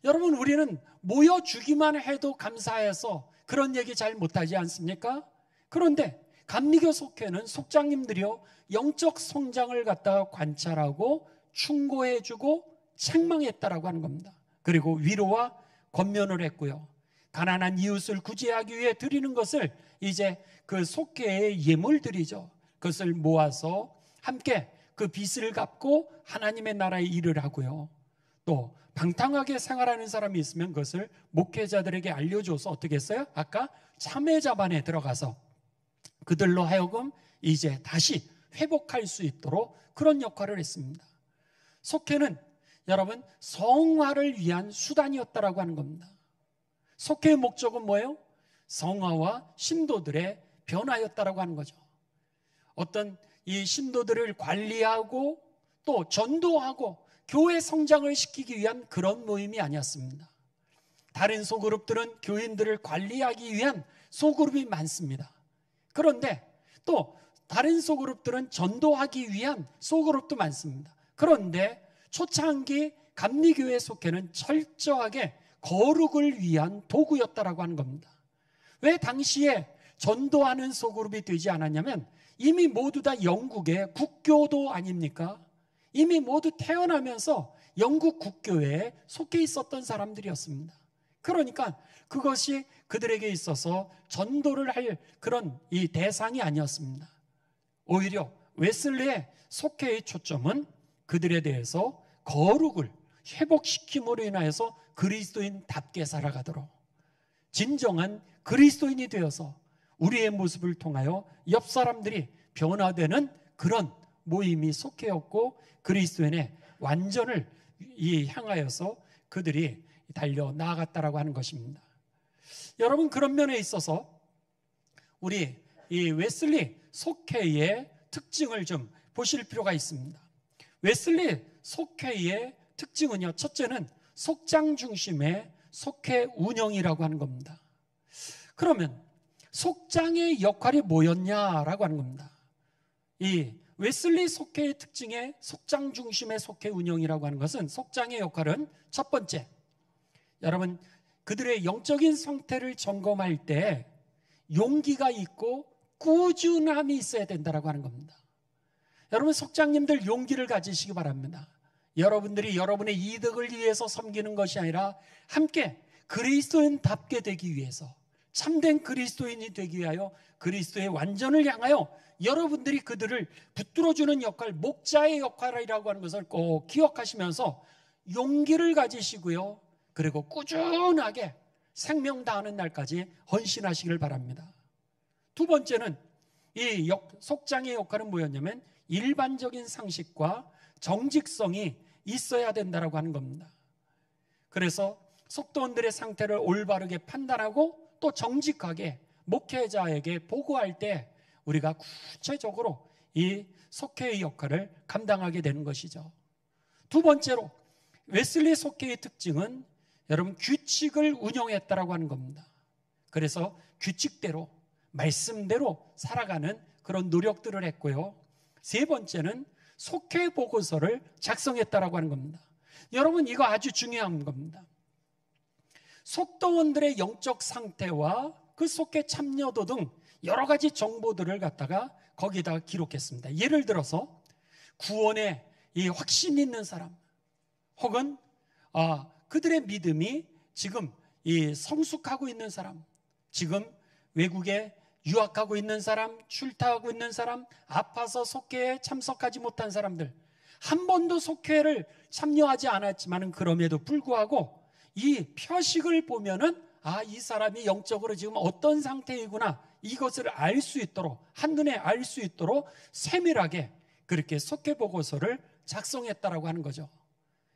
[SPEAKER 2] 여러분, 우리는 모여주기만 해도 감사해서 그런 얘기 잘 못하지 않습니까? 그런데 감리교 속회는 속장님들이요, 영적 성장을 갖다가 관찰하고 충고해주고 책망했다라고 하는 겁니다. 그리고 위로와 권면을 했고요, 가난한 이웃을 구제하기 위해 드리는 것을 이제 그 속회의 예물들이죠, 그것을 모아서 함께 그 빚을 갚고 하나님의 나라의 일을 하고요, 또 방탕하게 생활하는 사람이 있으면 그것을 목회자들에게 알려줘서 어떻게 했어요? 아까 참회자반에 들어가서 그들로 하여금 이제 다시 회복할 수 있도록 그런 역할을 했습니다. 속회는 여러분 성화를 위한 수단이었다라고 하는 겁니다. 속회의 목적은 뭐예요? 성화와 신도들의 변화였다라고 하는 거죠. 어떤 이 신도들을 관리하고 또 전도하고 교회 성장을 시키기 위한 그런 모임이 아니었습니다. 다른 소그룹들은 교인들을 관리하기 위한 소그룹이 많습니다. 그런데 또 다른 소그룹들은 전도하기 위한 소그룹도 많습니다. 그런데 초창기 감리교회 속회는 철저하게 거룩을 위한 도구였다라고 하는 겁니다. 왜 당시에 전도하는 소그룹이 되지 않았냐면 이미 모두 다 영국의 국교도 아닙니까? 이미 모두 태어나면서 영국 국교회에 속해 있었던 사람들이었습니다. 그러니까 그것이 그들에게 있어서 전도를 할 그런 이 대상이 아니었습니다. 오히려 웨슬리의 속회의 초점은 그들에 대해서 거룩을 회복시킴으로 인하여서 그리스도인답게 살아가도록, 진정한 그리스도인이 되어서 우리의 모습을 통하여 옆 사람들이 변화되는 그런 모임이 속회였고, 그리스도인의 완전을 향하여서 그들이 달려 나아갔다라고 하는 것입니다. 여러분, 그런 면에 있어서 우리 이 웨슬리 속회의 특징을 좀 보실 필요가 있습니다. 웨슬리 속회의 특징은요, 첫째는 속장 중심의 속회 운영이라고 하는 겁니다. 그러면 속장의 역할이 뭐였냐라고 하는 겁니다. 이 웨슬리 속회의 특징의 속장 중심의 속회 운영이라고 하는 것은, 속장의 역할은 첫 번째, 여러분 그들의 영적인 상태를 점검할 때 용기가 있고 꾸준함이 있어야 된다라고 하는 겁니다. 여러분, 속장님들 용기를 가지시기 바랍니다. 여러분들이 여러분의 이득을 위해서 섬기는 것이 아니라 함께 그리스도인답게 되기 위해서, 참된 그리스도인이 되기 위하여 그리스도의 완전을 향하여 여러분들이 그들을 붙들어주는 역할, 목자의 역할이라고 하는 것을 꼭 기억하시면서 용기를 가지시고요, 그리고 꾸준하게 생명 다하는 날까지 헌신하시기를 바랍니다. 두 번째는 이 속장의 역할은 뭐였냐면 일반적인 상식과 정직성이 있어야 된다라고 하는 겁니다. 그래서 속도원들의 상태를 올바르게 판단하고 또 정직하게 목회자에게 보고할 때 우리가 구체적으로 이 속회의 역할을 감당하게 되는 것이죠. 두 번째로 웨슬리 속회의 특징은 여러분 규칙을 운영했다라고 하는 겁니다. 그래서 규칙대로 말씀대로 살아가는 그런 노력들을 했고요. 세 번째는 속회 보고서를 작성했다라고 하는 겁니다. 여러분, 이거 아주 중요한 겁니다. 속도원들의 영적 상태와 그 속회 참여도 등 여러 가지 정보들을 갖다가 거기다가 기록했습니다. 예를 들어서 구원에 이 확신이 있는 사람, 혹은 그들의 믿음이 지금 이 성숙하고 있는 사람, 지금 외국에 유학하고 있는 사람, 출타하고 있는 사람, 아파서 속회에 참석하지 못한 사람들, 한 번도 속회를 참여하지 않았지만 그럼에도 불구하고 이 표식을 보면은 이 사람이 영적으로 지금 어떤 상태이구나, 이것을 알 수 있도록, 한눈에 알 수 있도록 세밀하게 그렇게 속회 보고서를 작성했다라고 하는 거죠.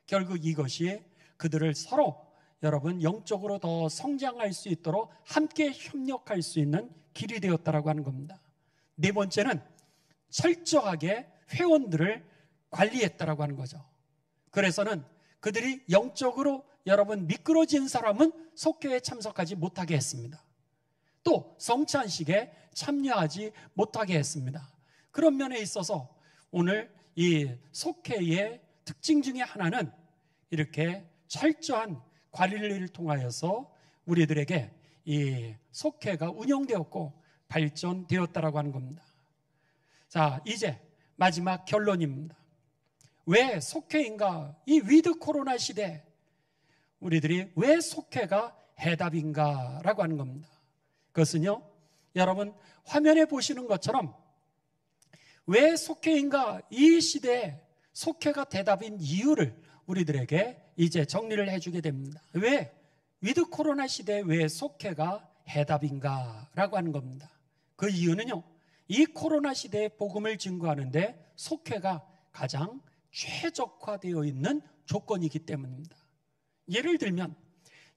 [SPEAKER 2] 결국 이것이 그들을 서로 여러분 영적으로 더 성장할 수 있도록 함께 협력할 수 있는 길이 되었다라고 하는 겁니다. 네 번째는 철저하게 회원들을 관리했다라고 하는 거죠. 그래서는 그들이 영적으로 여러분 미끄러진 사람은 속회에 참석하지 못하게 했습니다. 또 성찬식에 참여하지 못하게 했습니다. 그런 면에 있어서 오늘 이 속회의 특징 중에 하나는 이렇게 철저한 관리를 통하여서 우리들에게 이 속회가 운영되었고 발전되었다라고 하는 겁니다. 자, 이제 마지막 결론입니다. 왜 속회인가? 이 위드 코로나 시대 우리들이 왜 속회가 해답인가? 라고 하는 겁니다. 그것은요, 여러분 화면에 보시는 것처럼 왜 속회인가? 이 시대에 속회가 대답인 이유를 우리들에게 이제 정리를 해주게 됩니다. 왜 위드 코로나 시대에 왜 속회가 해답인가? 라고 하는 겁니다. 그 이유는요, 이 코로나 시대에 복음을 증거하는데 속회가 가장 최적화되어 있는 조건이기 때문입니다. 예를 들면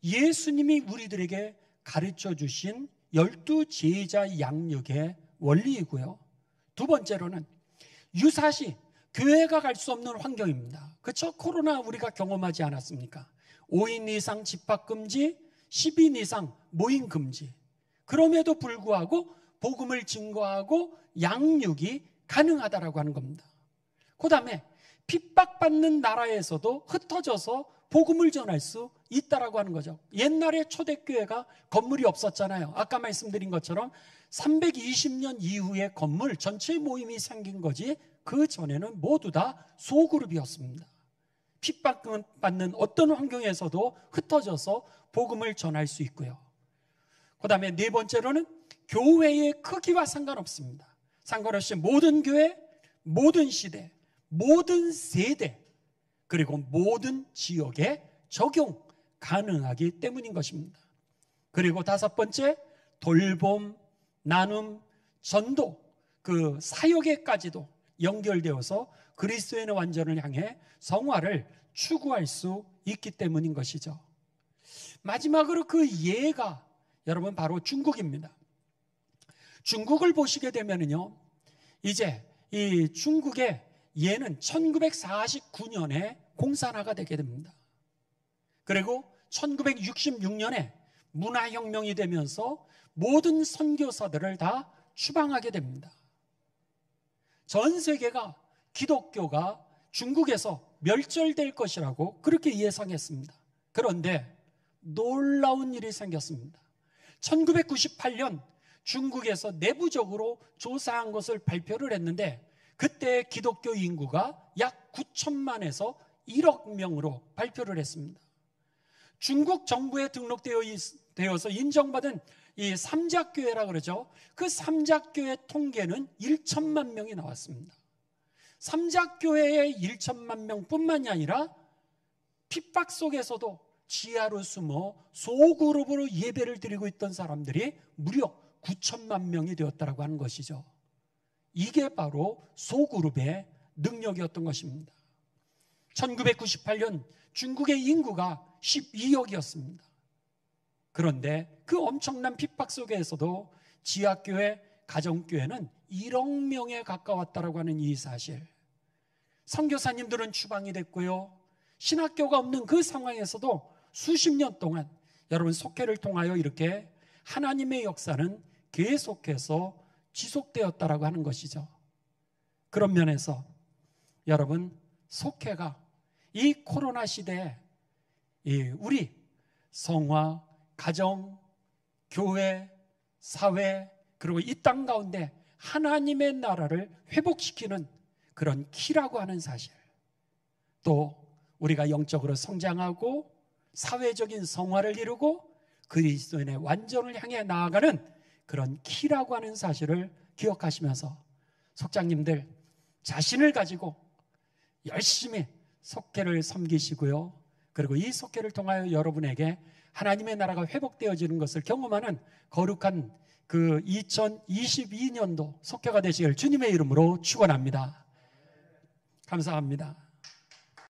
[SPEAKER 2] 예수님이 우리들에게 가르쳐 주신 12제자 양육의 원리이고요. 두 번째로는 유사시 교회가 갈 수 없는 환경입니다. 그렇죠? 코로나 우리가 경험하지 않았습니까? 5인 이상 집합금지, 10인 이상 모임 금지. 그럼에도 불구하고 복음을 증거하고 양육이 가능하다라고 하는 겁니다. 그 다음에 핍박받는 나라에서도 흩어져서 복음을 전할 수 있다라고 하는 거죠. 옛날에 초대교회가 건물이 없었잖아요. 아까 말씀드린 것처럼 320년 이후에 건물 전체 모임이 생긴 거지 그 전에는 모두 다 소그룹이었습니다. 핍박받는 어떤 환경에서도 흩어져서 복음을 전할 수 있고요. 그 다음에 네 번째로는 교회의 크기와 상관없습니다. 상관없이 모든 교회, 모든 시대, 모든 세대, 그리고 모든 지역에 적용 가능하기 때문인 것입니다. 그리고 다섯 번째, 돌봄, 나눔, 전도, 그 사역에까지도 연결되어서 그리스도인의 완전을 향해 성화를 추구할 수 있기 때문인 것이죠. 마지막으로 그 예가 여러분 바로 중국입니다. 중국을 보시게 되면요, 이제 이 중국의 예는 1949년에 공산화가 되게 됩니다. 그리고 1966년에 문화혁명이 되면서 모든 선교사들을 다 추방하게 됩니다. 전 세계가 기독교가 중국에서 멸절될 것이라고 그렇게 예상했습니다. 그런데 놀라운 일이 생겼습니다. 1998년 중국에서 내부적으로 조사한 것을 발표를 했는데 그때 기독교 인구가 약 9천만에서 1억 명으로 발표를 했습니다. 중국 정부에 등록되어서 인정받은 이 삼작교회라 그러죠. 그 삼작교회 통계는 1천만 명이 나왔습니다. 삼작교회의 1천만 명뿐만이 아니라 핍박 속에서도 지하로 숨어 소그룹으로 예배를 드리고 있던 사람들이 무려 9천만 명이 되었다고 하는 것이죠. 이게 바로 소그룹의 능력이었던 것입니다. 1998년 중국의 인구가 12억이었습니다. 그런데 그 엄청난 핍박 속에서도 지하교회, 가정교회는 1억 명에 가까웠다고 하는 이 사실. 선교사님들은 추방이 됐고요. 신학교가 없는 그 상황에서도 수십 년 동안 여러분 속회를 통하여 이렇게 하나님의 역사는 계속해서 지속되었다라고 하는 것이죠. 그런 면에서 여러분 속회가 이 코로나 시대에 우리 성화, 가정, 교회, 사회 그리고 이 땅 가운데 하나님의 나라를 회복시키는 그런 키라고 하는 사실, 또 우리가 영적으로 성장하고 사회적인 성화를 이루고 그리스도인의 완전을 향해 나아가는 그런 키라고 하는 사실을 기억하시면서 속장님들 자신을 가지고 열심히 속회를 섬기시고요. 그리고 이 속회를 통하여 여러분에게 하나님의 나라가 회복되어지는 것을 경험하는 거룩한 그 2022년도 속회가 되시길 주님의 이름으로 축원합니다. 감사합니다.